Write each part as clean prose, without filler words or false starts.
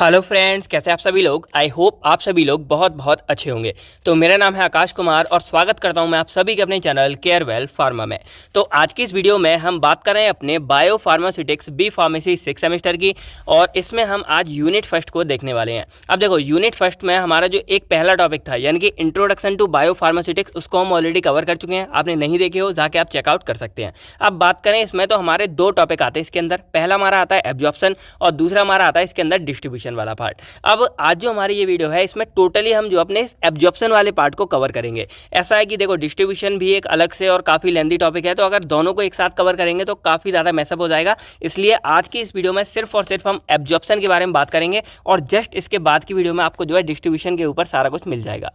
Hello friends, कैसे आप सभी लोग। आई होप आप सभी लोग बहुत बहुत अच्छे होंगे। तो मेरा नाम है आकाश कुमार और स्वागत करता हूं मैं आप सभी के अपने चैनल केयरवेल फार्मा में। तो आज की इस वीडियो में हम बात कर रहे हैं अपने bio pharmaceutics B pharmacy 6 semester की, और इसमें हम आज यूनिट फर्स्ट को देखने वाले हैं। अब देखो, यूनिट फर्स्ट में हमारा जो एक पहला टॉपिक था यानी कि इंट्रोडक्शन टू बायो फार्मास्यूटिक्स, उसको हम ऑलरेडी कवर कर चुके हैं। आपने नहीं देखे हो जाके आप चेकआउट कर सकते हैं। अब बात करें इसमें, तो हमारे दो टॉपिक आते हैं इसके अंदर। पहला हमारा आता है एब्जॉर्प्शन और दूसरा हमारा आता है इसके अंदर डिस्ट्रीब्यूशन वाला पार्ट। अब आज जो हमारी ये वीडियो है, इसमें टोटली हम जो अपने एब्जॉर्प्शन वाले पार्ट को कवर करेंगे। ऐसा है कि देखो, डिस्ट्रीब्यूशन भी एक अलग से और काफ़ी लेंदी टॉपिक है, तो अगर दोनों को एक साथ कवर करेंगे तो काफ़ी ज़्यादा मैसअप हो जाएगा। इसलिए आज की इस वीडियो में सिर्फ और सिर्फ हम एब्जॉर्प्शन के बारे में बात करेंगे, और जस्ट इसके बाद की वीडियो में आपको जो है डिस्ट्रीब्यूशन के ऊपर सारा कुछ मिल जाएगा।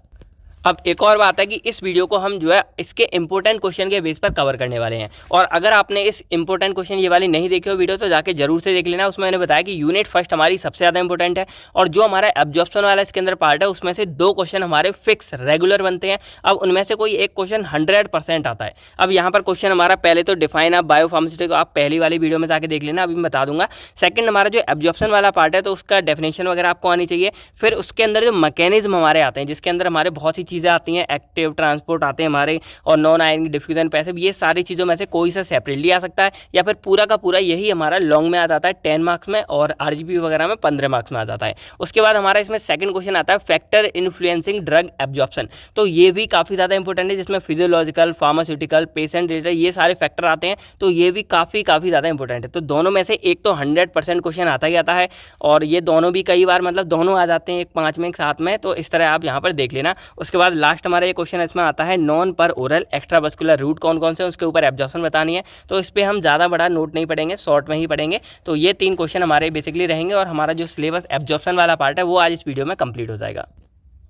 अब एक और बात है कि इस वीडियो को हम जो है इसके इंपॉर्टेंट क्वेश्चन के बेस पर कवर करने वाले हैं। और अगर आपने इस इंपॉर्टेंट क्वेश्चन ये वाली नहीं देखी हो वीडियो, तो जाके जरूर से देख लेना। उसमें मैंने बताया कि यूनिट फर्स्ट हमारी सबसे ज़्यादा इंपॉर्टेंट है, और जो हमारा एब्जॉर्प्शन वाला इसके अंदर पार्ट है, उसमें से दो क्वेश्चन हमारे फिक्स रेगुलर बनते हैं। अब उनमें से कोई एक क्वेश्चन 100% आता है। अब यहाँ पर क्वेश्चन हमारा पहले तो डिफाइन आप बायो फार्मास्यूटिक्स आप पहली वाली वीडियो में जाके देख लेना, अभी मैं बता दूंगा। सेकंड हमारा जो एब्जॉर्प्शन वाला पार्ट है, तो उसका डेफिनेशन वगैरह आपको आनी चाहिए। फिर उसके अंदर जो मैकेनिज्म हमारे आते हैं, जिसके अंदर हमारे बहुत सी चीज़ें आती हैं, एक्टिव ट्रांसपोर्ट आते हैं हमारे, और नॉन आयनिक डिफ्यूजन पैसिव, ये सारी चीज़ों में से कोई सा सेपरेटली आ सकता है, या फिर पूरा का पूरा यही हमारा लॉन्ग में आ जाता है 10 मार्क्स में, और आरजीपी वगैरह में 15 मार्क्स में आ जाता है। उसके बाद हमारा इसमें सेकंड क्वेश्चन आता है फैक्टर इन्फ्लुएंसिंग ड्रग एब्जॉर्प्शन। तो ये भी काफ़ी ज़्यादा इंपॉर्टेंट है, जिसमें फिजियोलॉजिकल, फार्मास्यूटिकल, पेशेंट रिलेटेड ये सारे फैक्टर आते हैं। तो ये भी काफ़ी ज़्यादा इंपॉर्टेंट है। तो दोनों में से एक तो 100% क्वेश्चन आता ही आता है, और ये दोनों भी कई बार मतलब दोनों आ जाते हैं एक 5 में एक साथ में। तो इस तरह आप यहाँ पर देख लेना। उसके बाद लास्ट हमारा ये क्वेश्चन इसमें आता है नॉन पर ओरल एक्स्ट्रावास्कुलर रूट कौन कौन से, उसके ऊपर एब्जॉर्प्शन बतानी है। तो इस पर हम ज़्यादा बड़ा नोट नहीं पढ़ेंगे, शॉर्ट में ही पढ़ेंगे। तो ये 3 क्वेश्चन हमारे बेसिकली रहेंगे, और हमारा जो सिलेबस एब्जॉर्प्शन वाला पार्ट है वो आज इस वीडियो में कंप्लीट हो जाएगा।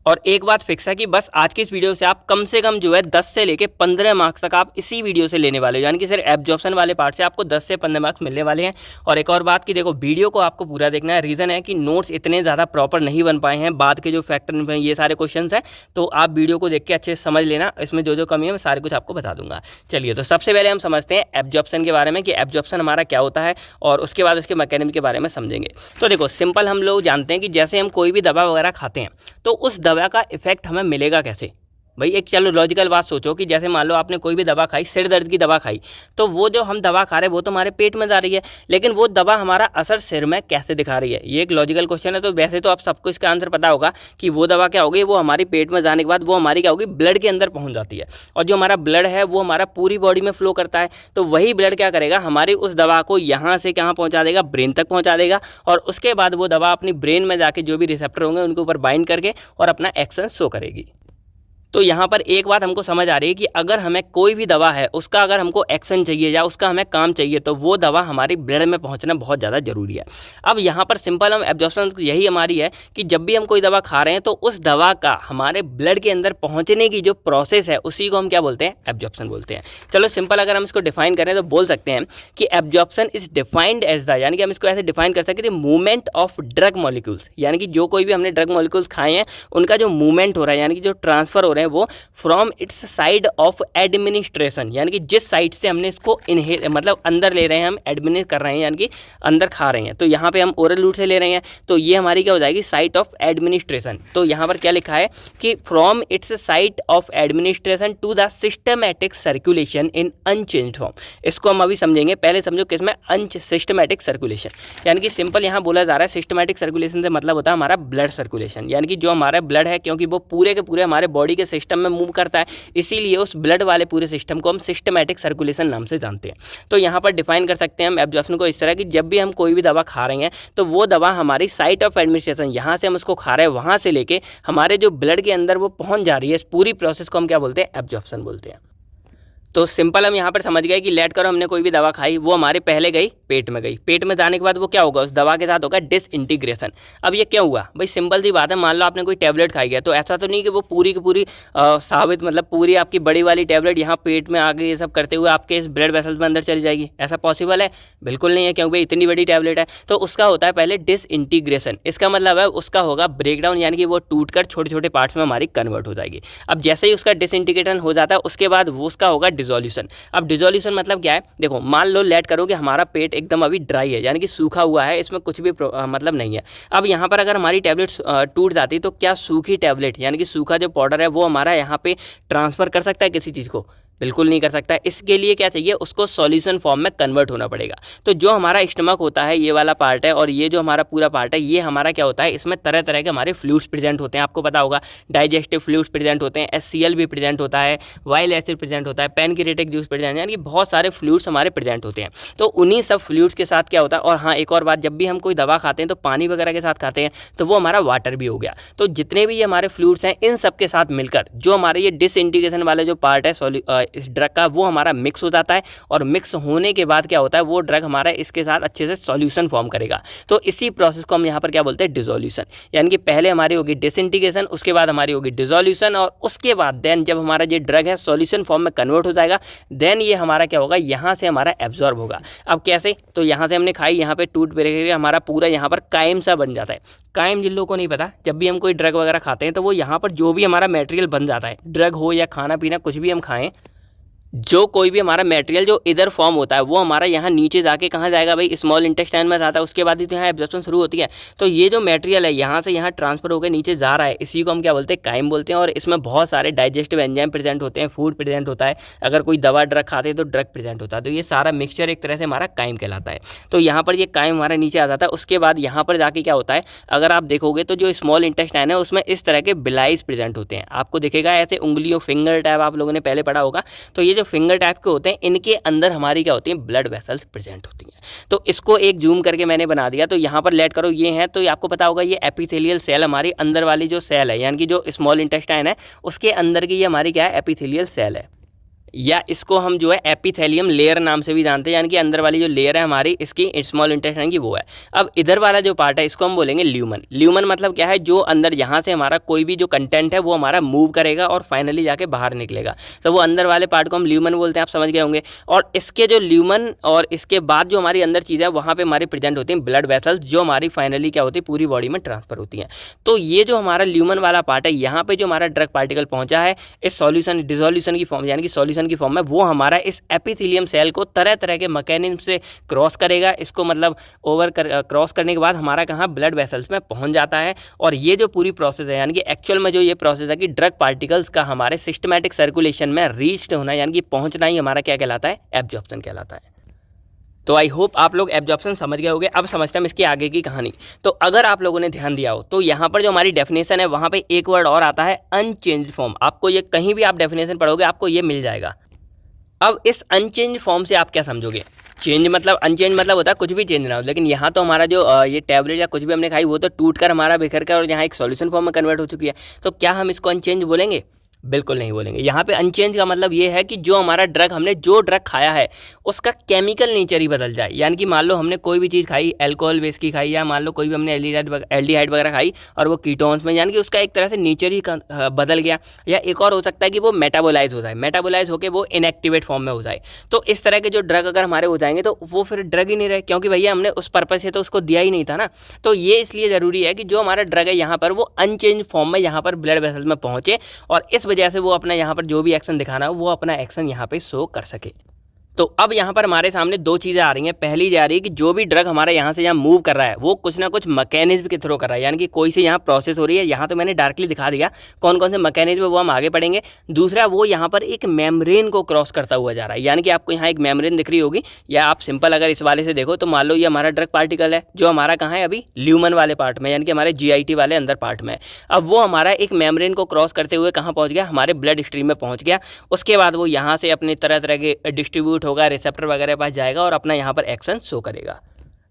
और एक बात फिक्स है कि बस आज की इस वीडियो से आप कम से कम जो है 10 से लेके 15 मार्क्स तक आप इसी वीडियो से लेने वाले हो, यानी कि सिर्फ एब्जॉर्प्शन वाले पार्ट से आपको 10 से 15 मार्क्स मिलने वाले हैं। और एक और बात कि देखो, वीडियो को आपको पूरा देखना है। रीज़न है कि नोट्स इतने ज़्यादा प्रॉपर नहीं बन पाए हैं, बाद के जो फैक्टर ये सारे क्वेश्चन हैं, तो आप वीडियो को देख के अच्छे से समझ लेना। इसमें जो जो कमी है मैं सारे कुछ आपको बता दूंगा। चलिए, तो सबसे पहले हम समझते हैं एब्जॉर्प्शन के बारे में कि एब्जॉर्प्शन हमारा क्या होता है, और उसके बाद उसके मैकेनिज्म के बारे में समझेंगे। तो देखो, सिंपल हम लोग जानते हैं कि जैसे हम कोई भी दवा वगैरह खाते हैं, तो उस दवा का इफेक्ट हमें मिलेगा कैसे। भाई एक चलो लॉजिकल बात सोचो कि जैसे मान लो आपने कोई भी दवा खाई, सिर दर्द की दवा खाई, तो वो जो हम दवा खा रहे हैं वो तो हमारे पेट में जा रही है, लेकिन वो दवा हमारा असर सिर में कैसे दिखा रही है, ये एक लॉजिकल क्वेश्चन है। तो वैसे तो आप सबको इसका आंसर पता होगा कि वो दवा क्या होगी, वो हमारी पेट में जाने के बाद वो हमारी क्या होगी, ब्लड के अंदर पहुँच जाती है। और जो हमारा ब्लड है वो हमारा पूरी बॉडी में फ्लो करता है। तो वही ब्लड क्या करेगा, हमारी उस दवा को यहाँ से कहाँ पहुँचा देगा, ब्रेन तक पहुँचा देगा, और उसके बाद वो दवा अपनी ब्रेन में जाके जो भी रिसेप्टर होंगे उनके ऊपर बाइंड करके और अपना एक्शन शो करेगी। तो यहाँ पर एक बात हमको समझ आ रही है कि अगर हमें कोई भी दवा है, उसका अगर हमको एक्शन चाहिए या उसका हमें काम चाहिए, तो वो दवा हमारी ब्लड में पहुँचना बहुत ज़्यादा ज़रूरी है। अब यहाँ पर सिंपल हम एब्जॉर्प्शन यही हमारी है कि जब भी हम कोई दवा खा रहे हैं, तो उस दवा का हमारे ब्लड के अंदर पहुँचने की जो प्रोसेस है, उसी को हम क्या बोलते हैं, एब्जॉर्प्शन बोलते हैं। चलो सिंपल अगर हम इसको डिफाइन करें तो बोल सकते हैं कि absorption is defined as the, यानी कि हम इसको ऐसे डिफाइन कर सकते हैं, मूवमेंट ऑफ ड्रग मॉलिक्यूल्स, यानी कि जो कोई भी हमने ड्रग मॉलिक्यूल्स खाए हैं उनका जो मूवमेंट हो रहा है, यानी कि जो ट्रांसफर हो रहे हैं, वो from its side of administration, यानी कि जिस साइड से हमने इसको मतलब अंदर ले रहे हैं, हम एडमिनिस्ट्रेट कर रहे हैं, यानी कि अंदर खा रहे हैं। तो यहाँ पे हम ओरल रूट से ले रहे हैं, तो ये हमारी क्या हो जाएगी, साइट ऑफ एडमिनिस्ट्रेशन। तो यहाँ पर क्या लिखा है कि from its site of administration to the systematic circulation in unchanged form. इसको हम अभी समझेंगे, पहले समझो किसमें, सिस्टमैटिक सर्कुलेशन, यानी कि सिंपल यहाँ बोला जा रहा है सिस्टमैटिक सर्कुलेशन से मतलब होता है हमारा ब्लड सर्कुलेशन, यानी कि जो हमारा ब्लड है, क्योंकि वो पूरे के पूरे हमारे बॉडी के सिस्टम में मूव करता है, इसीलिए उस ब्लड वाले पूरे सिस्टम को हम सिस्टमैटिक सर्कुलेशन नाम से जानते हैं। तो यहाँ पर डिफाइन कर सकते हैं हम एब्जॉर्प्शन को इस तरह कि जब भी हम कोई भी दवा खा रहे हैं, तो वो दवा हमारी साइट ऑफ एडमिनिस्ट्रेशन, यहाँ से हम उसको खा रहे हैं, वहाँ से लेके हमारे जो ब्लड के अंदर वो पहुँच जा रही है, इस पूरी प्रोसेस को हम क्या बोलते हैं, एब्जॉर्प्शन बोलते हैं। तो सिंपल हम यहाँ पर समझ गए कि लेट करो हमने कोई भी दवा खाई, वो हमारे पहले गई पेट में गई, पेट में जाने के बाद वो क्या होगा, उस दवा के साथ होगा डिसइंटीग्रेशन। अब ये क्यों हुआ भाई, सिंपल सी बात है, मान लो आपने कोई टैबलेट खाई है, तो ऐसा तो नहीं कि वो पूरी की पूरी साबित मतलब पूरी आपकी बड़ी वाली टैबलेट यहाँ पेट में आगे ये सब करते हुए आपके इस ब्लड वेसल्स में अंदर चली जाएगी, ऐसा पॉसिबल है, बिल्कुल नहीं है, क्योंकि भाई इतनी बड़ी टैबलेट है। तो उसका होता है पहले डिसइंटीग्रेशन, इसका मतलब है उसका होगा ब्रेकडाउन, यानी कि वो टूट कर छोटे छोटे पार्ट्स में हमारी कन्वर्ट हो जाएगी। अब जैसे ही उसका डिसइंटीग्रेशन हो जाता है, उसके बाद वो उसका होगा डिसोल्यूशन। अब डिसोल्यूशन मतलब क्या है, देखो मान लो लेट करो कि हमारा पेट एकदम अभी ड्राई है, यानी कि सूखा हुआ है, इसमें कुछ भी मतलब नहीं है। अब यहाँ पर अगर हमारी टैबलेट टूट जाती तो क्या सूखी टैबलेट यानी कि सूखा जो पाउडर है वो हमारा यहाँ पे ट्रांसफ़र कर सकता है किसी चीज़ को? बिल्कुल नहीं कर सकता है। इसके लिए क्या चाहिए, उसको सॉल्यूशन फॉर्म में कन्वर्ट होना पड़ेगा। तो जो हमारा स्टमक होता है, ये वाला पार्ट है, और ये जो हमारा पूरा पार्ट है, ये हमारा क्या होता है, इसमें तरह तरह के हमारे फ्लूइड्स प्रेजेंट होते हैं। आपको पता होगा डाइजेस्टिव फ्लूइड्स प्रेजेंट होते हैं, HCl भी प्रेजेंट होता है, वाइल एसिड प्रेजेंट होता है, पैनक्रियाटिक जूस प्रेजेंट, यानी कि बहुत सारे फ्लूइड्स हमारे प्रेजेंट होते हैं। तो उन्हीं सब फ्लूइड्स के साथ क्या होता है, और हाँ एक और बात, जब भी हम कोई दवा खाते हैं तो पानी वगैरह के साथ खाते हैं, तो वो हमारा वाटर भी हो गया। तो जितने भी ये हमारे फ्लूइड्स हैं, इन सब के साथ मिलकर जो हमारे ये डिसइंटीग्रेशन वाले जो पार्ट है इस ड्रग का, वो हमारा मिक्स हो जाता है, और मिक्स होने के बाद क्या होता है, वो ड्रग हमारा इसके साथ अच्छे से सॉल्यूशन फॉर्म करेगा। तो इसी प्रोसेस को हम यहाँ पर क्या बोलते हैं, डिसोल्यूशन। यानी कि पहले हमारी होगी डिसइंटीग्रेशन, उसके बाद हमारी होगी डिसोल्यूशन, और उसके बाद देन जब हमारा ये ड्रग है सॉल्यूशन फॉर्म में कन्वर्ट हो जाएगा, देन ये हमारा क्या होगा, यहाँ से हमारा एब्जॉर्ब होगा। अब कैसे, तो यहाँ से हमने खाई, यहाँ पे टूट पे हमारा पूरा यहाँ पर कायम सा बन जाता है। कायम जिन लोगों को नहीं पता, जब भी हम कोई ड्रग वगैरह खाते हैं तो वो यहाँ पर जो भी हमारा मटेरियल बन जाता है, ड्रग हो या खाना पीना कुछ भी हम खाएं, जो कोई भी हमारा मटेरियल जो इधर फॉर्म होता है वो हमारा यहाँ नीचे जाके कहाँ जाएगा भाई, स्मॉल इंटेस्टाइन में जाता है, उसके बाद ही तो यहाँ एब्जॉर्प्शन शुरू होती है। तो ये जो मटेरियल है यहाँ से यहाँ ट्रांसफर होकर नीचे जा रहा है, इसी को हम क्या बोलते हैं, काइम बोलते हैं। और इसमें बहुत सारे डाइजेस्टिव एंजाइम प्रेजेंट होते हैं, फूड प्रेजेंट होता है, अगर कोई दवा ड्रग खाते हैं तो ड्रग प्रेजेंट होता है। तो ये सारा मिक्सचर एक तरह से हमारा काइम कहलाता है। तो यहाँ पर ये काइम हमारा नीचे आ जाता है। उसके बाद यहाँ पर जाके क्या होता है, अगर आप देखोगे तो जो स्मॉल इंटेस्टाइन है उसमें इस तरह के बिलाइज प्रेजेंट होते हैं। आपको दिखेगा ऐसे उंगलियों, फिंगर टाइप, आप लोगों ने पहले पढ़ा होगा। तो ये जो फिंगर टाइप के होते हैं, इनके अंदर हमारी क्या होती है, ब्लड वेसल्स प्रेजेंट होती हैं। तो इसको एक जूम करके मैंने बना दिया। तो यहाँ पर लेट करो, ये है, तो आपको पता होगा ये एपिथेलियल सेल, हमारी अंदर वाली जो सेल है, यानी कि जो स्मॉल इंटेस्टाइन है उसके अंदर की ये हमारी क्या है, एपिथेलियल सेल है, या इसको हम जो है एपिथेलियम लेयर नाम से भी जानते हैं। यानी कि अंदर वाली जो लेयर है हमारी इसकी स्मॉल इंटेस्टाइन की, वो है। अब इधर वाला जो पार्ट है इसको हम बोलेंगे ल्यूमन। ल्यूमन मतलब क्या है, जो अंदर यहाँ से हमारा कोई भी जो कंटेंट है वो हमारा मूव करेगा और फाइनली जाके बाहर निकलेगा, तो वो अंदर वाले पार्ट को हम ल्यूमन बोलते हैं, आप समझ गए होंगे। और इसके जो ल्यूमन और इसके बाद जो हमारी अंदर चीज़ है वहाँ पर हमारी प्रेजेंट होती है ब्लड वेसल्स, जो हमारी फाइनली क्या होती है, पूरी बॉडी में ट्रांसफर होती हैं। तो ये जो हमारा ल्यूमन वाला पार्ट है, यहाँ पर जो हमारा ड्रग पार्टिकल पहुँचा है इस सॉल्यूशन डिसोल्यूशन की फॉर्म, यानी कि सॉल्यूशन की फॉर्म में, वो हमारा इस एपिथेलियम सेल को तरह तरह के मैकेनिज्म से क्रॉस करेगा। इसको मतलब क्रॉस करने के बाद हमारा कहाँ, ब्लड वेसल्स में पहुंच जाता है। और ये जो पूरी प्रोसेस है, यानी कि एक्चुअल में जो ये प्रोसेस है कि ड्रग पार्टिकल्स का हमारे सिस्टमैटिक सर्कुलेशन में रीच्ड होना, यानी कि पहुंचना ही हमारा क्या कहलाता है, एब्जॉर्प्शन कहलाता है। तो आई होप आप लोग एब्जॉर्प्शन समझ गए होंगे। अब समझते हैं इसकी आगे की कहानी। तो अगर आप लोगों ने ध्यान दिया हो तो यहाँ पर जो हमारी डेफिनेशन है वहाँ पे एक वर्ड और आता है, अनचेंज्ड फॉर्म। आपको ये कहीं भी आप डेफिनेशन पढ़ोगे आपको ये मिल जाएगा। अब इस अनचेंज फॉर्म से आप क्या समझोगे, चेंज मतलब, अनचेंज मतलब होता है कुछ भी चेंज ना हो, लेकिन यहाँ तो हमारा जो ये टैबलेट या कुछ भी हमने खाई वो तो टूट कर हमारा बिखर कर और यहाँ एक सॉल्यूशन फॉर्म में कन्वर्ट हो चुकी है। तो क्या हम इसको अनचेंज बोलेंगे? बिल्कुल नहीं बोलेंगे। यहाँ पे अनचेंज का मतलब ये है कि जो हमारा ड्रग, हमने जो ड्रग खाया है उसका केमिकल नेचर ही बदल जाए। यानी कि मान लो हमने कोई भी चीज़ खाई, अल्कोहल बेस की खाई, या मान लो कोई भी हमने एल्डिहाइड वगैरह खाई और वो कीटोन्स में, यानी कि उसका एक तरह से नेचर ही बदल गया। या एक और हो सकता है कि वो मेटाबोलाइज हो जाए, मेटाबोलाइज होकर वो इनएक्टिवेट फॉर्म में हो जाए। तो इस तरह के जो ड्रग अगर हमारे हो जाएंगे तो वो फिर ड्रग ही नहीं रहे, क्योंकि भैया हमने उस पर्पज़ से तो उसको दिया ही नहीं था ना। तो ये इसलिए ज़रूरी है कि जो हमारा ड्रग है यहाँ पर वो अनचेंज फॉर्म में यहाँ पर ब्लड वेसल्स में पहुँचे, और इस वजह से वो अपना यहाँ पर जो भी एक्शन दिखाना हो वो अपना एक्शन यहाँ पे शो कर सके। तो अब यहाँ पर हमारे सामने दो चीज़ें आ रही हैं। पहली जा रही है कि जो भी ड्रग हमारे यहाँ से यहाँ मूव कर रहा है वो कुछ ना कुछ मैकेनिज्म के थ्रू कर रहा है, यानी कि कोई से यहाँ प्रोसेस हो रही है। यहाँ तो मैंने डायरेक्टली दिखा दिया कौन कौन से मैकेनिज्म है, वो हम आगे पढ़ेंगे। दूसरा, वो यहाँ पर एक मेम्ब्रेन को क्रॉस करता हुआ जा रहा है, यानी कि आपको यहाँ एक मेम्ब्रेन दिख रही होगी, या आप सिंपल अगर इस वाले से देखो तो मान लो ये हमारा ड्रग पार्टिकल है जो हमारा कहाँ है अभी, ल्यूमन वाले पार्ट में, यानी कि हमारे GIT वाले अंदर पार्ट में। अब वो हमारा एक मेम्ब्रेन को क्रॉस करते हुए कहाँ पहुँच गया, हमारे ब्लड स्ट्रीम में पहुँच गया। उसके बाद वो यहाँ से अपने तरह तरह के डिस्ट्रीब्यूट होगा, रिसेप्टर वगैरह पास जाएगा और अपना यहाँ पर एक्शन शो करेगा।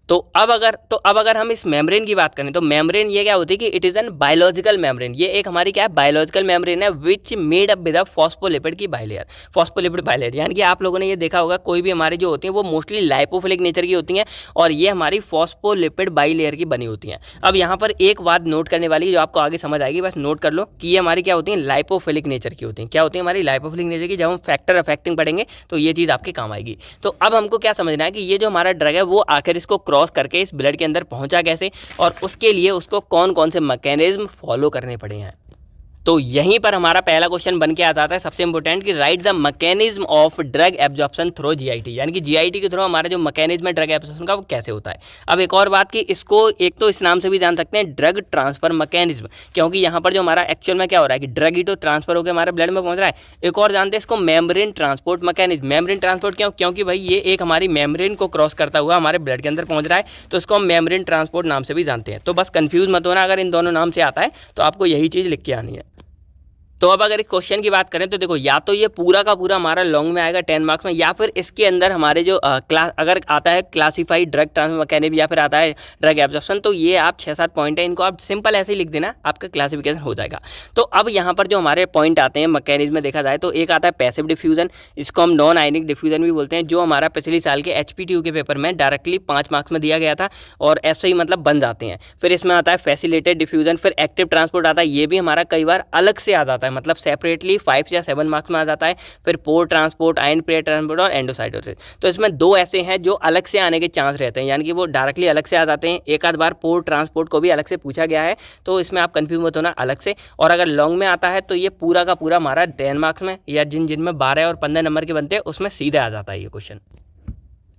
तो अब अगर हम इस मेम्ब्रेन की बात करें तो मेम्ब्रेन ये क्या होती है कि it is an biological membrane. ये एक हमारी क्या है, बायोलॉजिकल मेम्ब्रेन है, which made up with phospholipid की बाइलेयर, फॉस्फोलिपिड बाइलेयर। यानी कि आप लोगों ने ये देखा होगा कोई भी हमारी जो होती हैं वो मोस्टली लाइपोफिलिक नेचर की होती हैं, और ये हमारी फॉस्फोलिपिड बाइलेयर की बनी होती हैं। अब यहाँ पर एक बात नोट करने वाली जो आपको आगे समझ आएगी, बस नोट कर लो कि ये हमारी क्या होती हैं, लाइपोफिलिक नेचर की होती हैं। क्या होती है हमारी, लाइपोफिलिक नेचर की। जब हम फैक्टर अफेक्टिंग पढ़ेंगे तो ये चीज़ आपके काम आएगी। तो अब हमको क्या समझना है कि ये जो हमारा ड्रग है वो आखिर इसको क्रॉस करके इस ब्लड के अंदर पहुंचा कैसे, और उसके लिए उसको कौन कौन से मैकेनिज्म फॉलो करने पड़े हैं। तो यहीं पर हमारा पहला क्वेश्चन बन के आ जाता है सबसे इंपॉर्टेंट कि right the mechanism of drug absorption through GIT, यानी कि जीआईटी के थ्रू हमारा जो मैकेनिज्म है ड्रग एब्जॉर्प्शन का वो कैसे होता है। अब एक और बात कि इसको एक तो इस नाम से भी जान सकते हैं ड्रग ट्रांसफर मैकेनिज्म, क्योंकि यहाँ पर जो हमारा एक्चुअल में क्या हो रहा है कि ड्रग ही तो ट्रांसफर होकर हमारे ब्लड में पहुंच रहा है। एक और जानते हैं इसको membrane transport mechanism. Membrane transport क्यों? क्योंकि भाई ये एक हमारी मेम्ब्रेन को क्रॉस करता हुआ हमारे ब्लड के अंदर पहुंच रहा है, तो इसको हम मेम्ब्रेन ट्रांसपोर्ट नाम से भी जानते हैं। तो बस कंफ्यूज मत होना, अगर इन दोनों नाम से आता है तो आपको यही चीज़ लिख के आनी है। तो अब अगर एक क्वेश्चन की बात करें तो देखो, या तो ये पूरा का पूरा हमारा लॉन्ग में आएगा 10 मार्क्स में, या फिर इसके अंदर हमारे जो क्लास अगर आता है क्लासिफाइड ड्रग ट्रांसफर मैकेनिज्म या फिर आता है ड्रग एब्जॉर्प्शन, तो ये आप 6-7 पॉइंट है, इनको आप सिंपल ऐसे ही लिख देना, आपका क्लासिफिकेशन हो जाएगा। तो अब यहाँ पर जो हमारे पॉइंट आते हैं मैकेनिज्म में देखा जाए तो एक आता है पैसिव डिफ्यूजन, इसको हम नॉन आयनिक डिफ्यूजन भी बोलते हैं, जो हमारा पिछले साल के HPTU के पेपर में डायरेक्टली 5 मार्क्स में दिया गया था और ऐसे ही मतलब बन जाते हैं। फिर इसमें आता है फैसिलिटेड डिफ्यूजन, फिर एक्टिव ट्रांसपोर्ट आता है, ये भी हमारा कई बार अलग से आ जाता है, मतलब सेपरेटली 5 या 7 मार्क्स में आ जाता है। फिर पोर ट्रांसपोर्ट, आयन पेयर ट्रांसपोर्ट और एंडोसाइटोसिस। तो इसमें दो ऐसे हैं जो अलग से आने के चांस रहते हैं, यानी कि वो डायरेक्टली अलग से आ जाते हैं। एक आध बार पोर ट्रांसपोर्ट को भी अलग से पूछा गया है, तो इसमें आप कंफ्यूज मत होना अलग से। और अगर लॉन्ग में आता है तो ये पूरा का पूरा हमारा 10 मार्क्स में, या जिनमें 12 और 15 नंबर के बनते हैं उसमें सीधे आ जाता है ये क्वेश्चन।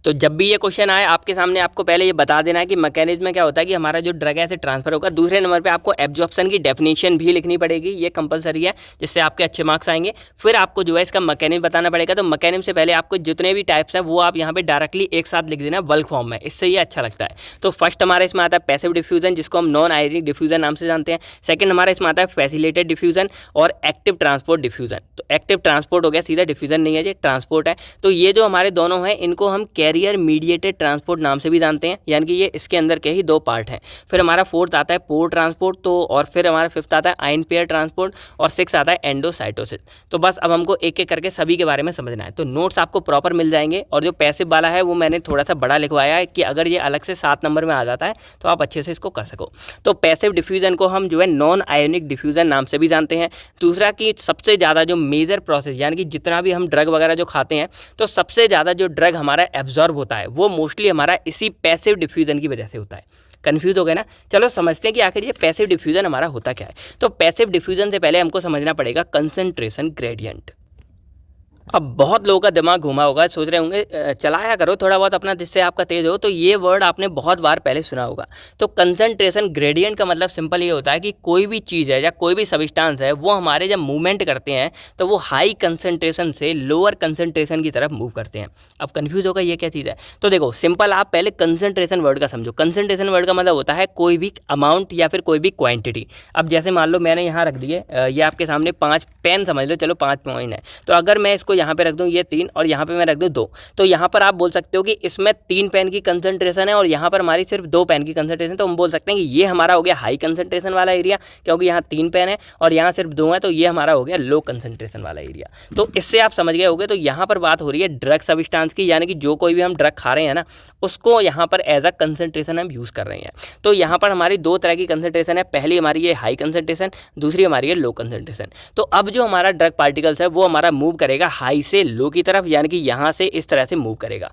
तो जब भी ये क्वेश्चन आए आपके सामने, आपको पहले ये बता देना है कि मैकेनिज्म में क्या होता है कि हमारा जो ड्रग है ऐसे ट्रांसफर होगा। दूसरे नंबर पे आपको एब्जॉर्प्शन की डेफिनेशन भी लिखनी पड़ेगी, ये कंपलसरी है, जिससे आपके अच्छे मार्क्स आएंगे। फिर आपको जो है इसका मैकेनिज्म बताना पड़ेगा। तो मैकेनिज्म से पहले आपको जितने भी टाइप्स हैं वो आप यहाँ पे डायरेक्टली एक साथ लिख देना बल्क फॉर्म में, इससे ये अच्छा लगता है। तो फर्स्ट हमारा इसमें आता है पैसिव डिफ्यूजन, जिसको हम नॉन आयनिक डिफ्यूजन नाम से जानते हैं। सेकंड हमारा इसमें आता है फैसिलिटेड डिफ्यूजन और एक्टिव ट्रांसपोर्ट डिफ्यूजन। तो एक्टिव ट्रांसपोर्ट हो गया, सीधा डिफ्यूजन नहीं है, ये ट्रांसपोर्ट है। तो ये जो हमारे दोनों हैं इनको हम कैरियर मीडिएटेड ट्रांसपोर्ट नाम से भी जानते हैं, यानी कि ये इसके अंदर के ही दो पार्ट हैं। फिर हमारा फोर्थ आता है पोर ट्रांसपोर्ट, तो और फिर हमारा फिफ्थ आता है आयन पेयर ट्रांसपोर्ट और सिक्स आता है एंडोसाइटोसिस। तो बस अब हमको एक एक करके सभी के बारे में समझना है। तो नोट्स आपको प्रॉपर मिल जाएंगे, और जो पैसिव वाला है वो मैंने थोड़ा सा बड़ा लिखवाया है कि अगर ये अलग से 7 नंबर में आ जाता है तो आप अच्छे से इसको कर सको। तो पैसिव डिफ्यूजन को हम जो है नॉन आयोनिक डिफ्यूजन नाम से भी जानते हैं। दूसरा कि सबसे ज़्यादा जो मेजर प्रोसेस, यानी कि जितना भी हम ड्रग वगैरह जो खाते हैं, तो सबसे ज़्यादा जो ड्रग हमारा एब्जॉर्ब होता है वो मोस्टली हमारा इसी पैसिव डिफ्यूजन की वजह से होता है। कंफ्यूज हो गए ना? चलो समझते हैं कि आखिर ये पैसिव डिफ्यूजन हमारा होता क्या है। तो पैसिव डिफ्यूजन से पहले हमको समझना पड़ेगा कंसंट्रेशन ग्रेडियंट। अब बहुत लोगों का दिमाग घुमा होगा, सोच रहे होंगे चलाया करो थोड़ा बहुत अपना जिससे आपका तेज हो। तो ये वर्ड आपने बहुत बार पहले सुना होगा। तो कंसंट्रेशन ग्रेडियंट का मतलब सिंपल ये होता है कि कोई भी चीज़ है या कोई भी सब्सटेंस है वो हमारे जब मूवमेंट करते हैं तो वो हाई कंसंट्रेशन से लोअर कंसंट्रेशन की तरफ मूव करते हैं। अब कन्फ्यूज होगा ये क्या चीज़ है। तो देखो सिंपल, आप पहले कंसंट्रेशन वर्ड का समझो। कंसंट्रेशन वर्ड का मतलब होता है कोई भी अमाउंट या फिर कोई भी क्वान्टिटी। अब जैसे मान लो मैंने यहाँ रख दिए, ये आपके सामने 5 पेन समझ लो, चलो 5 पॉइंट है। तो अगर मैं इसको यहाँ पे रख दूँ ये 3 और यहाँ पे मैं रख दूँ 2, तो यहाँ पर आप बोल सकते हो कि इसमें 3 पेन की कंसंट्रेशन है और यहाँ पर हमारी सिर्फ 2 पेन की कंसंट्रेशन। तो हम बोल सकते हैं कि ये हमारा हो गया हाई कंसंट्रेशन वाला एरिया, क्योंकि यहाँ 3 पेन है और यहाँ सिर्फ 2 है, तो ये हमारा हो गया लो कंसंट्रेशन वाला एरिया। तो इससे आप समझ गए होंगे। तो यहाँ पर बात हो रही है ड्रग सब्सटेंस की, यानी कि जो कोई भी हम ड्रग खा रहे हैं ना, उसको यहाँ पर एज अ कंसंट्रेशन हम यूज़ कर रहे हैं। तो यहाँ पर हमारी 2 तरह की कंसंट्रेशन है। पहली हमारी ये हाई कंसंट्रेशन, दूसरी हमारी है लो कंसंट्रेशन। तो अब जो हमारा ड्रग पार्टिकल्स है वो हमारा मूव करेगा हाई से लो की तरफ, यानी कि यहाँ से इस तरह से मूव करेगा।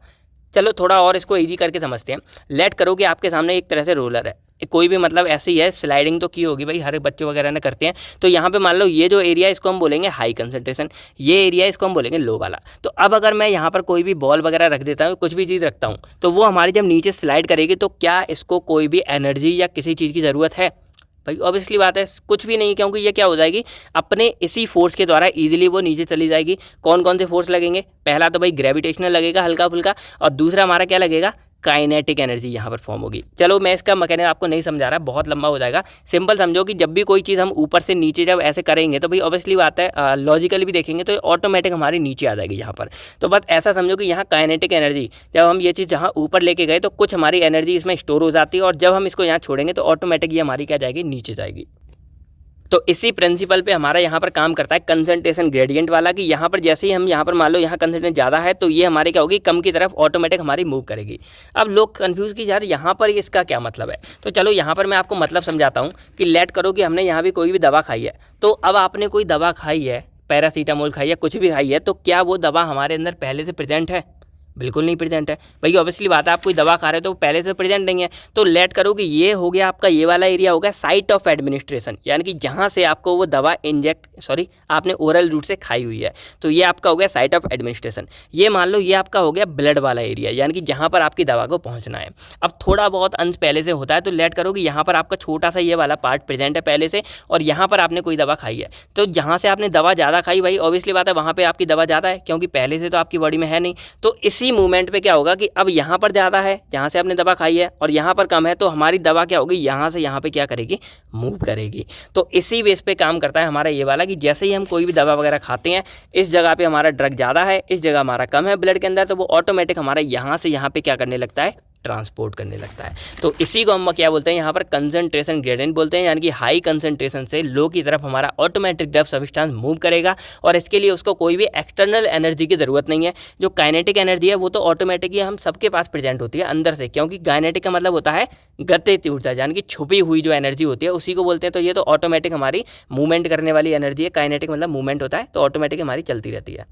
चलो थोड़ा और इसको इजी करके समझते हैं। लेट करो कि आपके सामने एक तरह से रोलर है, कोई भी मतलब ऐसे ही है, स्लाइडिंग तो की होगी भाई, हर एक बच्चों वगैरह ने करते हैं। तो यहाँ पे मान लो ये जो एरिया इसको हम बोलेंगे हाई कंसंट्रेशन, ये एरिया इसको हम बोलेंगे लो वाला। तो अब अगर मैं यहाँ पर कोई भी बॉल वगैरह रख देता हूँ, कुछ भी चीज़ रखता हूँ, तो वो हमारी जब नीचे स्लाइड करेगी तो क्या इसको कोई भी एनर्जी या किसी चीज़ की ज़रूरत है? भाई ऑब्वियसली बात है कुछ भी नहीं, क्योंकि ये क्या हो जाएगी अपने इसी फोर्स के द्वारा इजीली वो नीचे चली जाएगी। कौन कौन से फोर्स लगेंगे? पहला तो भाई ग्रेविटेशनल लगेगा हल्का फुल्का, और दूसरा हमारा क्या लगेगा? काइनेटिक एनर्जी यहाँ पर फॉर्म होगी। चलो मैं इसका मैकेनिज्म आपको नहीं समझा रहा, बहुत लंबा हो जाएगा। सिंपल समझो कि जब भी कोई चीज़ हम ऊपर से नीचे जब ऐसे करेंगे तो भाई ऑब्वियसली बात है लॉजिकली भी देखेंगे तो ऑटोमेटिक हमारी नीचे आ जाएगी यहाँ पर। तो बस ऐसा समझो कि यहाँ काइनेटिक एनर्जी, जब हम ये चीज़ जहाँ ऊपर लेके गए तो कुछ हमारी एनर्जी इसमें स्टोर हो जाती है, और जब हम इसको यहाँ छोड़ेंगे तो ऑटोमेटिक ये हमारी क्या जाएगी? नीचे जाएगी। तो इसी प्रिंसिपल पे हमारा यहाँ पर काम करता है कंसंट्रेशन ग्रेडियंट वाला, कि यहाँ पर जैसे ही हम यहाँ पर मान लो यहाँ कंसंट्रेशन ज़्यादा है तो ये हमारे क्या होगी? कम की तरफ ऑटोमेटिक हमारी मूव करेगी। अब लोग कंफ्यूज कि यार यहाँ पर इसका क्या मतलब है। तो चलो यहाँ पर मैं आपको मतलब समझाता हूँ कि लेट करो कि हमने यहाँ भी कोई भी दवा खाई है। तो अब आपने कोई दवा खाई है, पैरासीटामोल खाई है, कुछ भी खाई है, तो क्या वो दवा हमारे अंदर पहले से प्रेजेंट है? बिल्कुल नहीं प्रेजेंट है भाई। ऑब्वियसली बात है, आप कोई दवा खा रहे हो तो पहले से प्रेजेंट नहीं है। तो लेट करो कि ये हो गया आपका, ये वाला एरिया हो गया साइट ऑफ एडमिनिस्ट्रेशन, यानी कि जहाँ से आपको वो दवा आपने ओरल रूट से खाई हुई है, तो ये आपका हो गया साइट ऑफ एडमिनिस्ट्रेशन। ये मान लो ये आपका हो गया ब्लड वाला एरिया, यानी कि जहाँ पर आपकी दवा को पहुँचना है। अब थोड़ा बहुत अंश पहले से होता है, तो लेट करो कि यहाँ पर आपका छोटा सा ये वाला पार्ट प्रेजेंट है पहले से, और यहाँ पर आपने कोई दवा खाई है। तो जहाँ से आपने दवा ज़्यादा खाई भाई, ऑब्वियसली बात है वहाँ पर आपकी दवा ज़्यादा है, क्योंकि पहले से तो आपकी बॉडी में है नहीं। तो इसी मूवमेंट पे क्या होगा कि अब यहाँ पर ज़्यादा है जहाँ से आपने दवा खाई है, और यहाँ पर कम है, तो हमारी दवा क्या होगी, यहाँ से यहाँ पे क्या करेगी, मूव करेगी। तो इसी बेस पे काम करता है हमारा ये वाला, कि जैसे ही हम कोई भी दवा वगैरह खाते हैं, इस जगह पे हमारा ड्रग ज़्यादा है, इस जगह हमारा कम है ब्लड के अंदर, तो वो ऑटोमेटिक हमारा यहाँ से यहाँ पे क्या करने लगता है, ट्रांसपोर्ट करने लगता है। तो इसी को हम क्या बोलते हैं यहाँ पर, कंसंट्रेशन ग्रेडियंट बोलते हैं, यानी कि हाई कंसंट्रेशन से लो की तरफ हमारा ऑटोमेटिक ड्रग सब्सटेंस मूव करेगा, और इसके लिए उसको कोई भी एक्सटर्नल एनर्जी की ज़रूरत नहीं है। जो काइनेटिक एनर्जी है वो तो ऑटोमेटिकली हम सबके पास प्रेजेंट होती है अंदर से, क्योंकि काइनेटिक का मतलब होता है गतिज ऊर्जा, यानी कि छुपी हुई जो एनर्जी होती है उसी को बोलते हैं। तो ये तो ऑटोमेटिक हमारी मूवमेंट करने वाली एनर्जी है, काइनेटिक मतलब मूवमेंट होता है, तो ऑटोमेटिक हमारी चलती रहती है।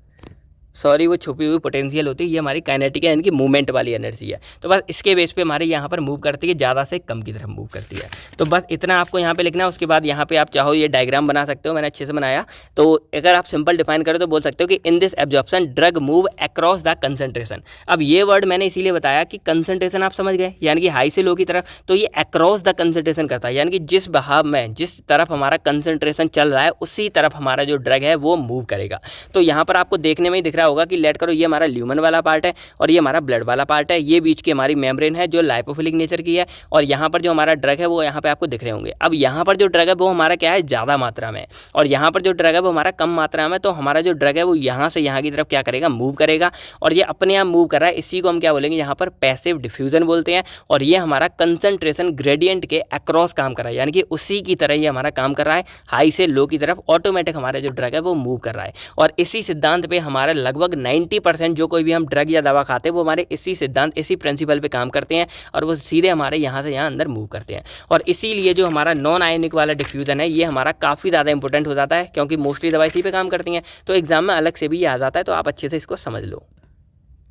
सॉरी, वो छुपी हुई पोटेंशियल होती है, ये हमारी काइनेटिक है, यानी कि मूवमेंट वाली एनर्जी है। तो बस इसके बेस पे हमारे यहाँ पर मूव करती है, ज़्यादा से कम की तरफ मूव करती है। तो बस इतना आपको यहाँ पे लिखना है। उसके बाद यहाँ पे आप चाहो ये डायग्राम बना सकते हो, मैंने अच्छे से बनाया। तो अगर आप सिंपल डिफाइन करो तो बोल सकते हो कि in this absorption drug move across the concentration. अब ये वर्ड मैंने इसीलिए बताया कि कंसंट्रेशन आप समझ गए, यानी कि हाई से लो की तरफ, तो ये अक्रॉस द कंसंट्रेशन करता है, यानी कि जिस बहाव में, जिस तरफ हमारा कंसंट्रेशन चल रहा है उसी तरफ हमारा जो ड्रग है वो मूव करेगा। तो यहाँ पर आपको देखने में ही दिख रहा होगा कि लेट करो ये हमारा ल्यूमन वाला पार्ट है और ये हमारा ब्लड वाला पार्ट है, ये बीच की हमारी मेम्ब्रेन है जो लाइपोफिलिक नेचर की है, और यहाँ पर जो हमारा ड्रग है वो यहाँ पे आपको दिख रहे होंगे। अब यहाँ पर जो ड्रग है वो हमारा क्या है, ज़्यादा मात्रा में, और यहाँ पर जो ड्रग है वो हमारा कम मात्रा में। तो हमारा जो ड्रग है वो यहाँ से यहाँ की तरफ क्या करेगा, मूव करेगा, और ये अपने आप मूव कर रहा है। इसी को हम क्या बोलेंगे यहाँ पर, पैसिव डिफ्यूजन बोलते हैं। और ये हमारा कंसंट्रेशन ग्रेडियंट के अक्रॉस काम कर रहा है, यानी कि उसी की तरह ये हमारा काम कर रहा है, हाई से लो की तरफ ऑटोमेटिक हमारा जो ड्रग है वो मूव कर रहा है। और इसी सिद्धांत पे हमारा लगभग 90% जो कोई भी हम ड्रग या दवा खाते हैं वो हमारे इसी सिद्धांत, इसी प्रिंसिपल पे काम करते हैं, और वो सीधे हमारे यहाँ से यहाँ अंदर मूव करते हैं। और इसीलिए जो हमारा नॉन आयनिक वाला डिफ्यूजन है ये हमारा काफ़ी ज़्यादा इंपॉर्टेंट हो जाता है, क्योंकि मोस्टली दवा इसी पे काम करती हैं। तो एग्जाम में अलग से भी ये आ जाता है, तो आप अच्छे से इसको समझ लो।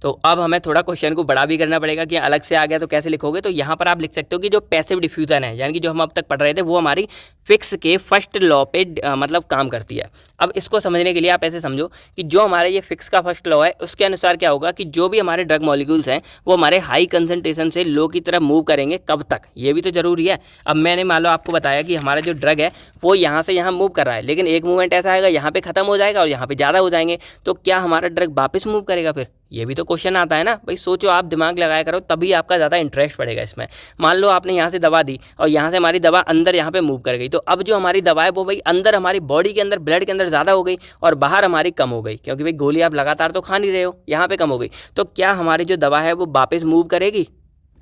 तो अब हमें थोड़ा क्वेश्चन को बड़ा भी करना पड़ेगा कि अलग से आ गया तो कैसे लिखोगे। तो यहाँ पर आप लिख सकते हो कि जो पैसिव डिफ्यूजन है, यानी कि जो हम अब तक पढ़ रहे थे, वो हमारी फिक्स के फर्स्ट लॉ पे मतलब काम करती है। अब इसको समझने के लिए आप ऐसे समझो कि जो हमारे ये फिक्स का फर्स्ट लॉ है उसके अनुसार क्या होगा कि जो भी हमारे ड्रग मॉलिक्यूल्स हैं वो हमारे हाई कंसंट्रेशन से लो की तरफ मूव करेंगे। कब तक, ये भी तो जरूरी है। अब मैंने मान लो आपको बताया कि हमारा जो ड्रग है वो यहाँ से यहाँ मूव कर रहा है, लेकिन एक मूवमेंट ऐसा आएगा यहाँ पे खत्म हो जाएगा और यहाँ पे ज़्यादा हो जाएंगे, तो क्या हमारा ड्रग वापस मूव करेगा फिर? ये भी तो क्वेश्चन आता है ना भाई। सोचो, आप दिमाग लगाया करो, तभी आपका ज़्यादा इंटरेस्ट पड़ेगा इसमें। मान लो आपने यहाँ से दवा दी और यहाँ से हमारी दवा अंदर यहाँ पे मूव कर गई, तो अब जो हमारी दवा है वो भाई अंदर हमारी बॉडी के अंदर, ब्लड के अंदर ज़्यादा हो गई और बाहर हमारी कम हो गई, क्योंकि भाई गोली आप लगातार तो खा नहीं रहे हो, यहाँ पे कम हो गई। तो क्या हमारी जो दवा है वो वापस मूव करेगी?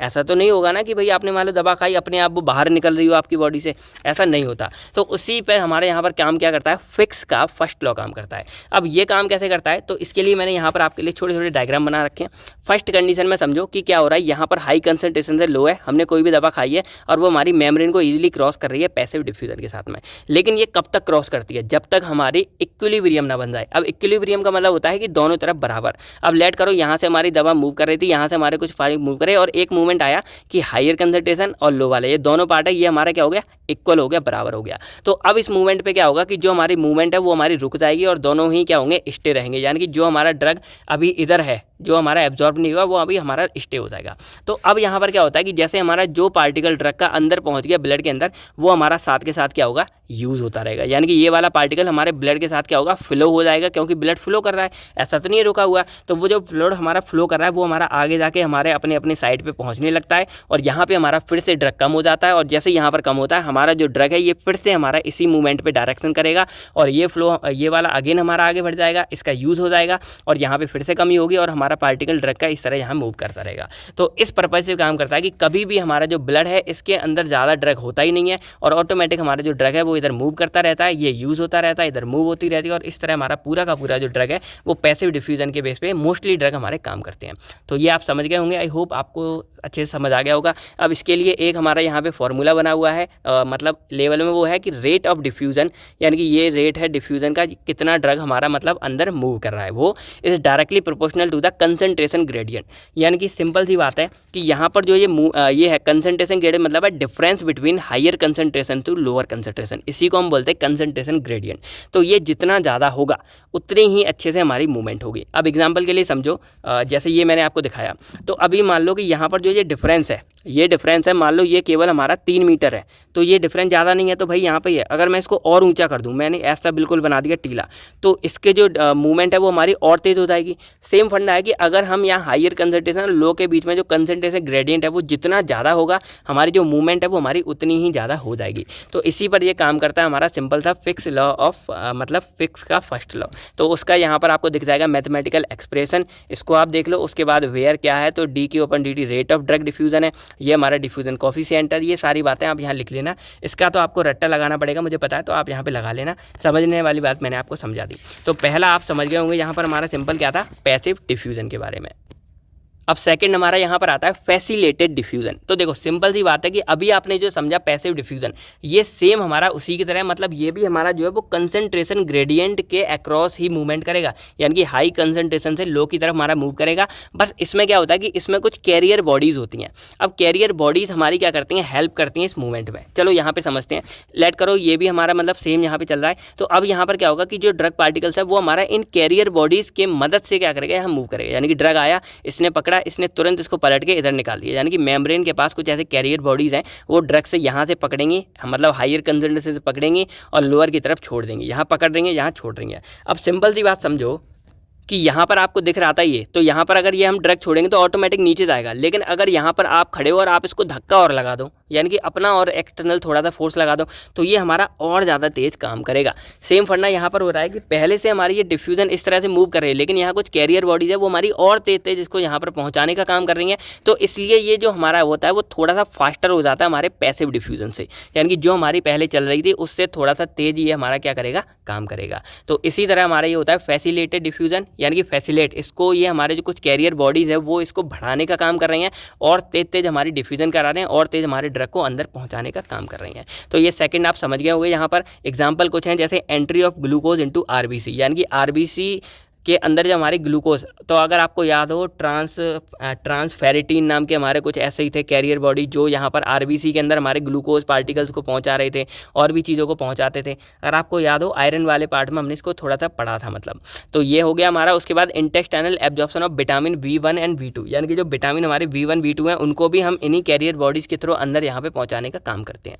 ऐसा तो नहीं होगा ना कि भाई आपने मान लो दवा खाई, अपने आप वो बाहर निकल रही हो आपकी बॉडी से, ऐसा नहीं होता। तो उसी पर हमारे यहाँ पर काम क्या करता है, फिक्स का फर्स्ट लॉ काम करता है। अब ये काम कैसे करता है, तो इसके लिए मैंने यहाँ पर आपके लिए छोटे छोटे डायग्राम बना रखे हैं। फर्स्ट कंडीशन में समझो कि क्या हो रहा है, यहाँ पर हाई कंसंट्रेशन से लो है, हमने कोई भी दवा खाई है और वो हमारी मेम्ब्रेन को ईजिली क्रॉस कर रही है पैसिव डिफ्यूजन के साथ में। लेकिन ये कब तक क्रॉस करती है, जब तक हमारी इक्विलिब्रियम ना बन जाए। अब इक्विलिब्रियम का मतलब होता है कि दोनों तरफ बराबर। अब लेट करो यहाँ से हमारी दवा मूव कर रही थी, यहाँ से हमारे कुछ पार्ट मूव करे, और एक मूवमेंट आया कि हायर कंसंट्रेशन और लो वाले, ये दोनों पार्ट है, ये हमारा क्या हो गया, इक्वल हो गया, बराबर हो गया। तो अब इस मूवमेंट पे क्या होगा कि जो हमारी मूवमेंट है वो हमारी रुक जाएगी और दोनों ही क्या होंगे, स्टे रहेंगे। यानी कि जो हमारा ड्रग अभी इधर है, जो हमारा एब्जॉर्ब नहीं हुआ, वो अभी हमारा स्टे हो जाएगा। तो अब यहाँ पर क्या होता है कि जैसे हमारा जो पार्टिकल ड्रग का अंदर पहुँच गया ब्लड के अंदर, वो हमारा साथ के साथ क्या होगा, यूज़ होता रहेगा। यानी कि ये वाला पार्टिकल हमारे ब्लड के साथ क्या होगा, फ्लो हो जाएगा, क्योंकि ब्लड फ्लो कर रहा है, ऐसा तो नहीं रुका हुआ। तो वो जो फ्लूइड हमारा फ्लो कर रहा है वो हमारा आगे जाके हमारे अपने अपने साइड पे पहुंचने लगता है, और यहाँ पे हमारा फिर से ड्रग कम हो जाता है। और जैसे यहाँ पर कम होता है, हमारा जो ड्रग है ये फिर से हमारा इसी मूवमेंट पे डायरेक्शन करेगा, और ये फ्लो, ये वाला अगेन हमारा आगे बढ़ जाएगा, इसका यूज़ हो जाएगा, और यहाँ पे फिर से कमी होगी, और हमारा पार्टिकल ड्रग का इस तरह यहाँ मूव करता रहेगा। तो इस पर्पज से काम करता है कि कभी भी हमारा जो ब्लड है इसके अंदर ज़्यादा ड्रग होता ही नहीं है, और ऑटोमेटिक हमारा जो ड्रग है वो इधर मूव करता रहता है, ये यूज़ होता रहता है, इधर मूव होती रहती है, और इस तरह हमारा पूरा का पूरा जो ड्रग है वो पैसिव डिफ्यूज़न के बेस पे मोस्टली ड्रग हमारे काम करते हैं। तो ये आप समझ गए होंगे, आई होप आपको अच्छे से समझ आ गया होगा। अब इसके लिए एक हमारा यहाँ पे फॉर्मूला बना हुआ है, मतलब लेवल में वो है कि रेट ऑफ डिफ्यूज़न, यानी कि ये रेट है डिफ्यूज़न का, कितना ड्रग हमारा मतलब अंदर मूव कर रहा है, वो is directly proportional to the concentration gradient. यानी कि सिंपल सी बात है कि यहाँ पर जो ये है कंसंट्रेशन ग्रेडियंट, मतलब है difference between higher concentration to lower concentration, इसी को हम बोलते हैं कंसंट्रेशन ग्रेडियंट। तो ये जितना ज़्यादा होगा उतनी ही अच्छे से हमारी मूवमेंट होगी। अब एग्जांपल के लिए समझो, जैसे ये मैंने आपको दिखाया, तो अभी मान लो कि यहाँ पर जो ये डिफरेंस है, ये डिफरेंस है, मान लो ये केवल हमारा 3 मीटर है, तो ये डिफरेंस ज़्यादा नहीं है, तो भाई यहाँ पे है। अगर मैं इसको और ऊंचा कर दूँ, मैंने ऐसा बिल्कुल बना दिया टीला, तो इसके जो मूवमेंट है वो हमारी और तेज़ हो जाएगी। सेम फंडा है कि अगर हम यहाँ हायर कंसंट्रेशन और लो के बीच में जो कंसंट्रेशन ग्रेडियंट है वो जितना ज़्यादा होगा, हमारी जो मूवमेंट है वो हमारी उतनी ही ज़्यादा हो जाएगी। तो इसी पर ये काम करता है हमारा सिंपल सा फिक्स लॉ ऑफ, मतलब फिक्स का फर्स्ट लॉ। तो उसका यहाँ पर आपको दिख जाएगा मैथमेटिकल एक्सप्रेशन, इसको आप देख लो। उसके बाद वेयर क्या है, तो dQ/dt rate of drug diffusion है, ये हमारा डिफ्यूज़न कोफिशिएंट है। ये सारी बातें आप यहाँ लिख लेना, इसका तो आपको रट्टा लगाना पड़ेगा, मुझे पता है, तो आप यहाँ पे लगा लेना। समझने वाली बात मैंने आपको समझा दी। तो पहला आप समझ गए होंगे यहाँ पर हमारा सिंपल क्या था, पैसिव डिफ्यूज़न के बारे में। अब सेकंड हमारा यहाँ पर आता है फैसिलेटेड डिफ्यूज़न। तो देखो सिंपल सी बात है कि अभी आपने जो समझा पैसिव डिफ्यूज़न, ये सेम हमारा उसी की तरह, मतलब ये भी हमारा जो है वो कंसंट्रेशन ग्रेडियंट के अक्रॉस ही मूवमेंट करेगा, यानी कि हाई कंसंट्रेशन से लो की तरफ हमारा मूव करेगा। बस इसमें क्या होता है कि इसमें कुछ कैरियर बॉडीज़ होती हैं। अब कैरियर बॉडीज़ हमारी क्या करती हैं, हेल्प करती हैं इस मूवमेंट में। चलो यहाँ पर समझते हैं। लेट करो ये भी हमारा मतलब सेम यहाँ पर चल रहा है। तो अब यहाँ पर क्या होगा कि जो ड्रग पार्टिकल्स है वो हमारा इन कैरियर बॉडीज़ के मदद से क्या करेगा, हम मूव करेगा। यानी कि ड्रग आया, इसने पकड़ा, इसने तुरंत इसको पलट के इधर निकाल दिया। यानी कि मेम्ब्रेन के पास कुछ ऐसे कैरियर बॉडीज़ हैं, वो ड्रग से यहाँ से पकड़ेंगी, मतलब हायर कंसंट्रेशन से पकड़ेंगी और लोअर की तरफ छोड़ देंगी। यहाँ पकड़ देंगे, यहाँ छोड़ देंगे। अब सिंपल सी बात समझो कि यहाँ पर आपको दिख रहा था ये, तो यहाँ पर अगर ये हम ड्रग छोड़ेंगे तो ऑटोमेटिक नीचे जाएगा। लेकिन अगर यहाँ पर आप खड़े हो और आप इसको धक्का और लगा दो, यानी कि अपना और एक्सटर्नल थोड़ा सा फोर्स लगा दो, तो ये हमारा और ज़्यादा तेज़ काम करेगा। सेम फंडा यहाँ पर हो रहा है कि पहले से हमारी ये डिफ्यूज़न इस तरह से मूव कर रही है, लेकिन यहाँ कुछ कैरियर बॉडीज़ है वो हमारी और तेज़ इसको यहाँ पर पहुँचाने का काम कर रही हैं। तो इसलिए ये जो हमारा होता है वो थोड़ा सा फास्टर हो जाता है हमारे पैसिव डिफ्यूज़न से, यानी कि जो हमारी पहले चल रही थी उससे थोड़ा सा तेज़ ये हमारा क्या करेगा, काम करेगा। तो इसी तरह हमारा ये होता है फैसिलेटेड डिफ्यूज़न, यानी कि फैसिलेट, इसको ये हमारे जो कुछ कैरियर बॉडीज़ है वो इसको बढ़ाने का काम कर रही हैं और तेज़ हमारी डिफ्यूज़न करा रहे हैं और तेज़ हमारे ड्रग को अंदर पहुंचाने का काम कर रही हैं। तो ये सेकंड आप समझ गए होंगे। यहाँ पर एग्जांपल कुछ हैं, जैसे entry of glucose into RBC, यानी कि आरबीसी के अंदर जो हमारे ग्लूकोज, तो अगर आपको याद हो ट्रांसफेरिटीन नाम के हमारे कुछ ऐसे ही थे कैरियर बॉडी, जो यहाँ पर आरबीसी के अंदर हमारे ग्लूकोज पार्टिकल्स को पहुँचा रहे थे और भी चीज़ों को पहुँचाते थे। अगर आपको याद हो आयरन वाले पार्ट में हमने इसको थोड़ा सा पढ़ा था, मतलब। तो ये हो गया हमारा। उसके बाद intestinal absorption of vitamin B1 and B2, यानी कि जो विटामिन हमारे B1 B2 हैं उनको भी हम इन्हीं कैरियर बॉडीज़ के थ्रू अंदर यहाँ पर पहुँचाने का काम करते हैं।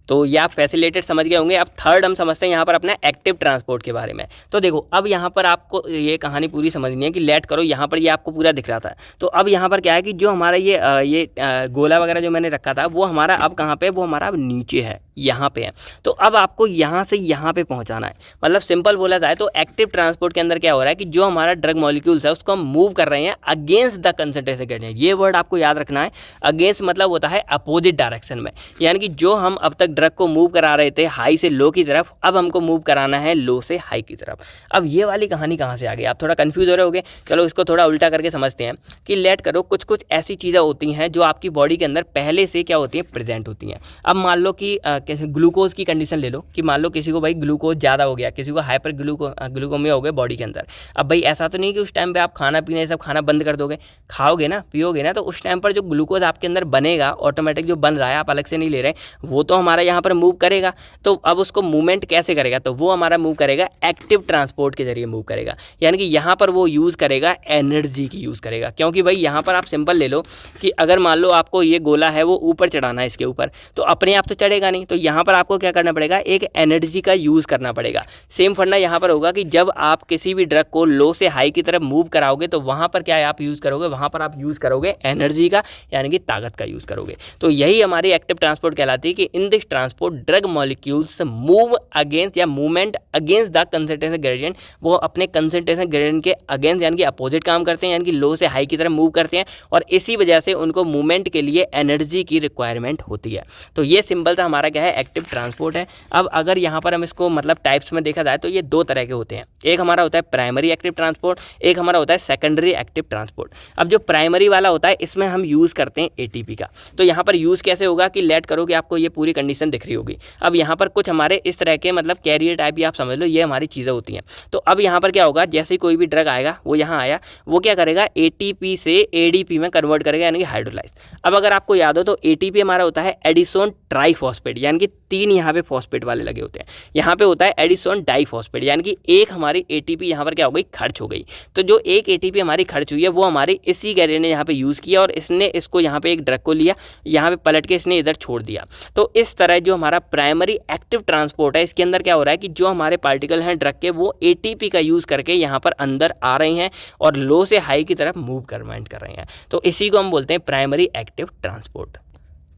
तो ये आप फैसिलेटेड समझ गए होंगे। अब थर्ड हम समझते हैं यहाँ पर अपना एक्टिव ट्रांसपोर्ट के बारे में। तो देखो अब यहाँ पर आपको ये कहानी पूरी समझनी है कि लेट करो, यहाँ पर ये आपको पूरा दिख रहा था। तो अब यहाँ पर क्या है कि जो हमारा ये गोला वगैरह जो मैंने रखा था वो हमारा अब कहाँ पे, वो हमारा अब नीचे है, यहाँ पे है। तो अब आपको यहाँ से यहाँ पे पहुँचाना है। मतलब सिंपल बोला जाए तो एक्टिव ट्रांसपोर्ट के अंदर क्या हो रहा है कि जो हमारा ड्रग मॉलिक्यूल्स है उसको हम मूव कर रहे हैं अगेंस्ट द कंसंट्रेशन ग्रेडियंट। ये वर्ड आपको याद रखना है। अगेंस्ट मतलब होता है अपोजिट डायरेक्शन में, यानी कि जो हम अब तक ड्रग को मूव करा रहे थे हाई से लो की तरफ, अब हमको मूव कराना है लो से हाई की तरफ। अब ये वाली कहानी कहाँ से आ गई, आप थोड़ा कंफ्यूज हो रहे होगे। चलो इसको थोड़ा उल्टा करके समझते हैं कि लेट करो कुछ कुछ ऐसी चीज़ें होती हैं जो आपकी बॉडी के अंदर पहले से क्या होती हैं, प्रेजेंट होती हैं। अब मान लो कि ग्लूकोज की कंडीशन ले लो कि मान लो किसी को भाई ग्लूकोज ज़्यादा हो गया, किसी को हाइपर ग्लूकोमिया हो गया बॉडी के अंदर। अब भाई ऐसा तो नहीं कि उस टाइम पे आप खाना पीना ये सब खाना बंद कर दोगे, खाओगे ना पियोगे ना, तो उस टाइम पर जो ग्लूकोज आपके अंदर बनेगा ऑटोमेटिक जो बन रहा है, आप अलग से नहीं ले रहे, वो तो हमारा यहाँ पर मूव करेगा। तो अब उसको मूवमेंट कैसे करेगा, तो वो हमारा मूव करेगा एक्टिव ट्रांसपोर्ट के जरिए मूव करेगा। यानी कि यहाँ पर वो यूज़ करेगा एनर्जी की यूज़ करेगा, क्योंकि भाई यहाँ पर आप सिंपल ले लो कि अगर मान लो आपको ये गोला है वो ऊपर चढ़ाना है इसके ऊपर, तो अपने आप तो चढ़ेगा नहीं, तो यहाँ पर आपको क्या करना पड़ेगा, एक एनर्जी का यूज़ करना पड़ेगा। सेम फंडा यहाँ पर होगा कि जब आप किसी भी ड्रग को लो से हाई की तरफ मूव कराओगे तो वहाँ पर क्या है आप यूज़ करोगे, वहाँ पर आप यूज़ करोगे एनर्जी का, यानी कि ताकत का यूज़ करोगे। तो यही हमारी एक्टिव ट्रांसपोर्ट कहलाती है कि in this transport drug molecules move against या movement against the concentration gradient, वो अपने कंसंट्रेशन ग्रेडियंट के अगेंस्ट यानी कि अपोजिट काम करते हैं, यानी कि लो से हाई की तरफ मूव करते हैं और इसी वजह से उनको मूवमेंट के लिए एनर्जी की रिक्वायरमेंट होती है। तो ये सिंपल सा हमारा क्या है, एक्टिव ट्रांसपोर्ट है। अब अगर यहाँ पर हम इसको मतलब टाइप्स में देखा जाए तो ये दो तरह के होते हैं। एक हमारा होता है प्राइमरी एक्टिव ट्रांसपोर्ट, एक हमारा होता है सेकेंडरी एक्टिव ट्रांसपोर्ट। अब जो प्राइमरी वाला होता है इसमें हम यूज़ करते हैं एटीपी का। तो यहाँ पर यूज़ कैसे होगा कि लेट करो कि आपको ये पूरी कंडीशन दिख रही होगी। अब यहाँ पर कुछ हमारे इस तरह के मतलब कैरियर टाइप ही आप समझ लो, ये हमारी चीज़ें होती हैं। तो अब यहाँ पर क्या होगा, जैसे ही कोई भी ड्रग आएगा वो यहाँ आया, वो क्या करेगा एटीपी से एडीपी में कन्वर्ट करेगा यानी कि हाइड्रोलाइज। अब अगर आपको याद हो तो एटीपी हमारा होता है एडिसोन ट्राइफॉस्फेट, यानी कि 3 यहाँ पे फॉस्फेट वाले लगे होते हैं। यहाँ पे होता है एडिसोन डाइफॉस्फेट, यानी कि एक हमारी एटीपी यहाँ पर क्या हो गई, खर्च हो गई। तो जो एक एटीपी हमारी खर्च हुई है वो हमारी इसी कैरियर ने यहाँ पे यूज़ किया और इसने इसको यहाँ पे एक ड्रग को लिया, यहाँ पे पलट के इसने इधर छोड़ दिया। तो इस तरह जो हमारा प्राइमरी एक्टिव ट्रांसपोर्ट है इसके अंदर क्या हो रहा है कि जो हमारे पार्टिकल हैं ड्रग के वो एटीपी का यूज़ करके यहाँ पर अंदर आ रहे हैं और लो से हाई की तरफ मूव कर रहे हैं। तो इसी को हम बोलते हैं प्राइमरी एक्टिव ट्रांसपोर्ट।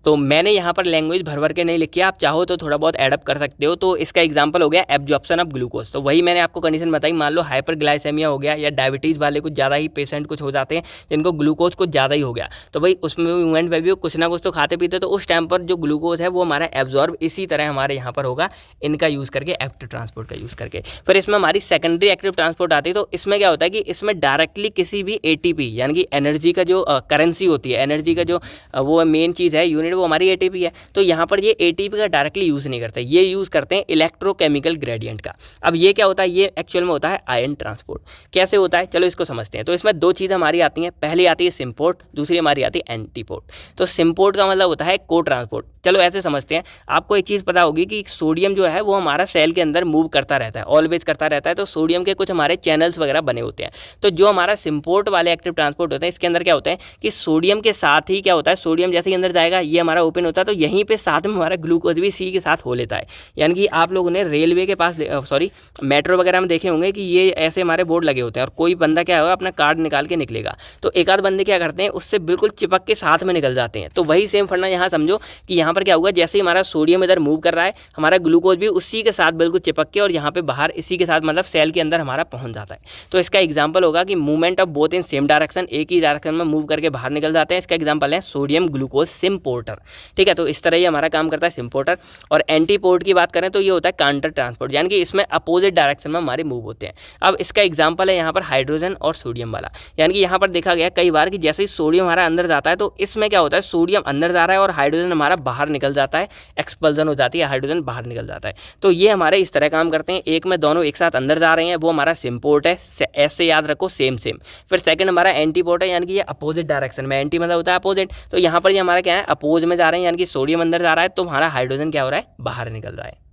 तो मैंने यहाँ पर लैंग्वेज भर के नहीं लिखी है, आप चाहो तो थोड़ा बहुत एडअप कर सकते हो। तो इसका एग्जांपल हो गया एब्जॉर्प्शन ऑफ ग्लूकोज। तो वही मैंने आपको कंडीशन बताई, मान लो हाइपरग्लाइसेमिया हो गया या डायबिटीज़ वाले कुछ ज़्यादा ही पेशेंट कुछ हो जाते हैं जिनको ग्लूकोज कुछ ज़्यादा ही हो गया, तो भाई उसमें मूवमेंट में भी कुछ ना कुछ तो खाते पीते, तो उस टाइम पर जो ग्लूकोज है वो हमारा एब्जॉर्ब इसी तरह हमारे यहाँ पर होगा, इनका यूज़ करके एक्टिव ट्रांसपोर्ट का यूज़ करके। फिर इसमें हमारी सेकेंडरी एक्टिव ट्रांसपोर्ट आती है। तो इसमें क्या होता है कि इसमें डायरेक्टली किसी भी एटीपी यानी कि एनर्जी का जो करेंसी होती है, एनर्जी का जो वो मेन चीज़ है यूनिट, वो हमारी एटीपी है। तो यहाँ पर ये एटीपी का डायरेक्टली यूज़ नहीं करते, ये यूज़ करते हैं इलेक्ट्रोकेमिकल ग्रेडियंट का। अब ये क्या होता है, ये एक्चुअल में होता है आयन ट्रांसपोर्ट। कैसे होता है चलो इसको समझते हैं। तो इसमें दो चीज़ हमारी आती हैं, पहली आती है सिम्पोर्ट, दूसरी हमारी आती है एंटीपोर्ट। तो सिम्पोर्ट का मतलब होता है को ट्रांसपोर्ट। चलो ऐसे समझते हैं, आपको एक चीज़ पता होगी कि सोडियम जो है वो हमारा सेल के अंदर मूव करता रहता है, ऑलवेज करता रहता है। तो सोडियम के कुछ हमारे चैनल्स वगैरह बने होते हैं। तो जो हमारा सिम्पोर्ट वाले एक्टिव ट्रांसपोर्ट होते हैं इसके अंदर क्या होता है कि सोडियम के साथ ही क्या होता है, सोडियम जैसे ही अंदर जाएगा ये हमारा ओपन होता है, तो यहीं पे साथ में हमारा ग्लूकोज भी इसी के साथ हो लेता है। यानी कि आप लोगों ने रेलवे के पास मेट्रो वगैरह में देखे होंगे कि ये ऐसे हमारे बोर्ड लगे होते हैं और कोई बंदा क्या होगा अपना कार्ड निकाल के निकलेगा, तो एक आध बंदे क्या करते हैं उससे बिल्कुल चिपक के साथ में निकल जाते हैं। तो वही सेम फंडा यहाँ समझो कि यहाँ पर क्या होगा, जैसे ही हमारा सोडियम इधर मूव कर रहा है हमारा ग्लूकोज भी उसी के साथ बिल्कुल चिपक के और यहाँ पे बाहर इसी के साथ मतलब सेल के अंदर हमारा पहुँच जाता है। तो इसका एग्जाम्पल होगा कि movement of both in same direction, एक ही डायरेक्शन में मूव करके बाहर निकल जाते हैं। इसका एग्जाम्पल है सोडियम ग्लूकोज सिम्पोर्टर। ठीक है, तो इस तरह ही हमारा काम करता है सिम्पोर्टर। और एंटीपोर्ट की बात करें तो ये होता है काउंटर ट्रांसपोर्ट, यानी कि इसमें अपोजिट डायरेक्शन में हमारे मूव होते हैं। अब इसका एग्जाम्पल है यहाँ पर हाइड्रोजन और सोडियम वाला। यानी कि यहाँ पर देखा गया कई बार कि जैसे ही सोडियम हमारा अंदर जाता है तो इसमें क्या होता है, सोडियम अंदर जा रहा है और हाइड्रोजन हमारा बाहर निकल जाता है, एक्सपल्जन हो जाती है, हाइड्रोजन बाहर निकल जाता है। तो ये हमारे इस तरह काम करते हैं, एक में दोनों एक साथ अंदर जा रहे हैं, वो हमारा सिम्पोर्ट है, ऐसे याद रखो सेम सेम। फिर सेकंड हमारा एंटीपोर्ट है, यानी कि ये अपोजिट डायरेक्शन में, एंटी मतलब होता है अपोजिट, तो यहाँ पर ये हमारा क्या है अपोज में जा रहे हैं, यानी कि सोडियम अंदर जा रहा है तो हमारा हाइड्रोजन क्या हो रहा है, बाहर निकल रहा है।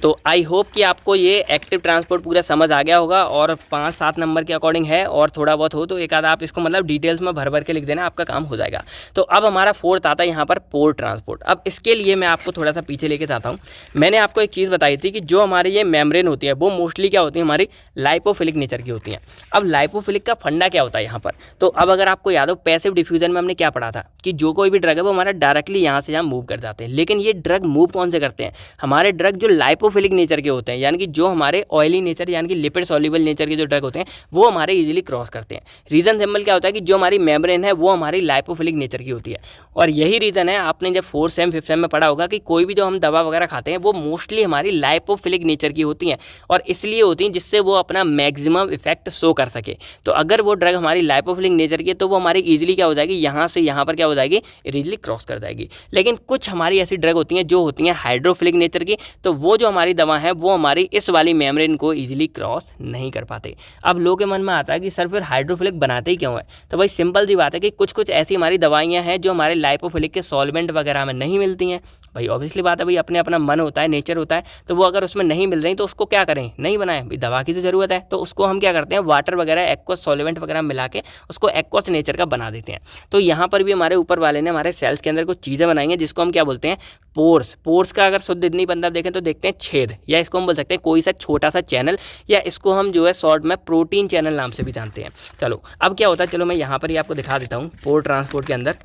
तो आई होप कि आपको ये एक्टिव ट्रांसपोर्ट पूरा समझ आ गया होगा और 5-7 नंबर के अकॉर्डिंग है, और थोड़ा बहुत हो तो एक आधा आप इसको मतलब डिटेल्स में भर के लिख देना, आपका काम हो जाएगा। तो अब हमारा फोर्थ आता है यहाँ पर पोर ट्रांसपोर्ट। अब इसके लिए मैं आपको थोड़ा सा पीछे लेके जाता हूँ। मैंने आपको एक चीज़ बताई थी कि जो हमारी ये मेम्ब्रेन होती है वो मोस्टली क्या होती है, हमारी लाइपोफिलिक नेचर की होती हैं। अब लाइपोफिलिक का फंडा क्या होता है यहाँ पर, तो अब अगर आपको याद हो पैसिव डिफ्यूजन में हमने क्या पढ़ा था कि जो कोई भी ड्रग है वो हमारा डायरेक्टली यहाँ से यहाँ मूव कर जाते हैं। लेकिन ये ड्रग मूव कौन से करते हैं, हमारे ड्रग जो लाइपोफिलिक नेचर के होते हैं, यानी कि जो हमारे ऑयली नेचर यानी कि लिपिड सॉल्युबल नेचर के जो ड्रग होते हैं वो हमारे इजीली क्रॉस करते हैं। रीजन सिंपल क्या होता है कि जो हमारी मेम्ब्रेन है वो हमारी लाइपोफिलिक नेचर की होती है। और यही रीजन है, आपने जब 4th सेम 5th सेम में पढ़ा होगा कि कोई भी जो हम दवा वगैरह खाते हैं वो मोस्टली हमारी लाइपोफिलिक नेचर की होती हैं, और इसलिए होती हैं जिससे वो अपना मैक्सिमम इफेक्ट शो कर सके। तो अगर वो ड्रग हमारी लाइपोफिलिक नेचर की है तो वो हमारी ईजिली क्या हो जाएगी, यहाँ से यहाँ पर क्या हो जाएगी, इजीली क्रॉस कर जाएगी। लेकिन कुछ हमारी ऐसी ड्रग होती हैं जो होती हैं हाइड्रोफिलिक नेचर की, तो वो जो हमारी दवा है वो हमारी इस वाली मेम्ब्रेन को इजीली क्रॉस नहीं कर पाते। अब लोगों के मन में आता है कि सर फिर हाइड्रोफिलिक बनाते ही क्यों है, तो भाई सिंपल सी बात है कि कुछ कुछ ऐसी हमारी दवाइयाँ हैं जो हमारे लाइपोफिलिक के सॉल्वेंट वगैरह में नहीं मिलती हैं। भाई ऑब्वियसली बात है, भाई अपने अपना मन होता है, नेचर होता है, तो वो अगर उसमें नहीं मिल रही तो उसको क्या करें, नहीं बनाएं, भाई दवा की तो ज़रूरत है। तो उसको हम क्या करते हैं, वाटर वगैरह एक्वस सॉल्वेंट वगैरह मिला के उसको एक्वस नेचर का बना देते हैं। तो यहाँ पर भी हमारे ऊपर वाले ने हमारे सेल्स के अंदर कुछ चीज़ें बनाई हैं जिसको हम क्या बोलते हैं, पोर्स। पोर्स का अगर शुद्ध इतनी बंदा देखें तो देखते हैं छेद, या इसको हम बोल सकते हैं कोई सा छोटा सा चैनल, या इसको हम जो है शॉर्ट में प्रोटीन चैनल नाम से भी जानते हैं। चलो अब क्या होता है, चलो मैं यहाँ पर ही आपको दिखा देता हूँ। पोर ट्रांसपोर्ट के अंदर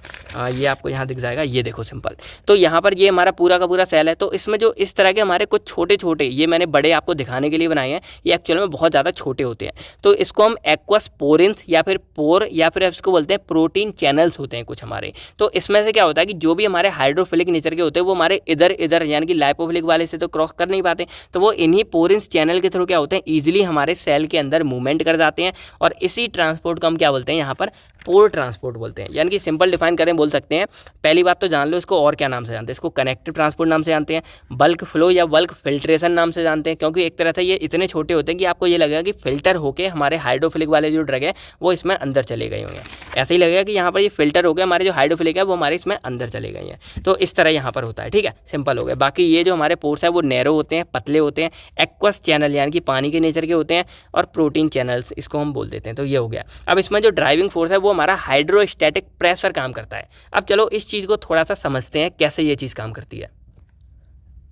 ये आपको यहाँ दिख जाएगा, ये देखो सिंपल। तो यहाँ पर ये हमारा पूरा का पूरा सेल है। तो इसमें जो इस तरह के हमारे कुछ छोटे छोटे, ये मैंने बड़े आपको दिखाने के लिए बनाए हैं, ये एक्चुअल में बहुत ज़्यादा छोटे होते हैं। तो इसको हम एक्वस पोरेंस या फिर पोर या फिर इसको बोलते हैं प्रोटीन चैनल्स होते हैं कुछ हमारे। तो इसमें से क्या होता है कि जो भी हमारे हाइड्रोफिलिक नेचर के होते हैं वो हमारे इधर इधर यानी कि लाइपोफिलिक वाले से तो क्रॉस कर नहीं पाते, तो वो इन्हीं पोरेंस चैनल के थ्रू क्या होते हैं, ईजिली हमारे सेल के अंदर मूवमेंट कर जाते हैं। और इसी ट्रांसपोर्ट को हम क्या बोलते हैं यहाँ पर, पोर ट्रांसपोर्ट बोलते हैं। यानी कि सिंपल डिफाइन करें बोल सकते हैं, पहली बात तो जान लो इसको और क्या नाम से जानते हैं, इसको कनेक्टिव ट्रांसपोर्ट नाम से जानते हैं, बल्क फ्लो या बल्क फिल्ट्रेशन नाम से जानते हैं, क्योंकि एक तरह से ये इतने छोटे होते हैं कि आपको ये लगेगा कि फिल्टर होके हमारे हाइड्रोफिलिक वाले जो ड्रग है वो इसमें अंदर चले गए होंगे। ऐसे ही लगेगा कि यहाँ पर ये फिल्टर हो गया, हमारे जो हाइड्रोफिलिक है वो हमारे इसमें अंदर चले गए हैं। तो इस तरह यहाँ पर होता है, ठीक है, सिंपल हो गया। बाकी ये जो हमारे पोर्स है वो नैरो होते हैं, पतले होते हैं, एक्वस चैनल यानी कि पानी के नेचर के होते हैं, और प्रोटीन चैनल्स इसको हम बोल देते हैं। तो ये हो गया। अब इसमें जो ड्राइविंग फोर्स है वो हमारा हाइड्रोस्टैटिक प्रेशर काम करता है। अब चलो इस चीज़ को थोड़ा सा समझते हैं कैसे ये चीज़ काम करती है।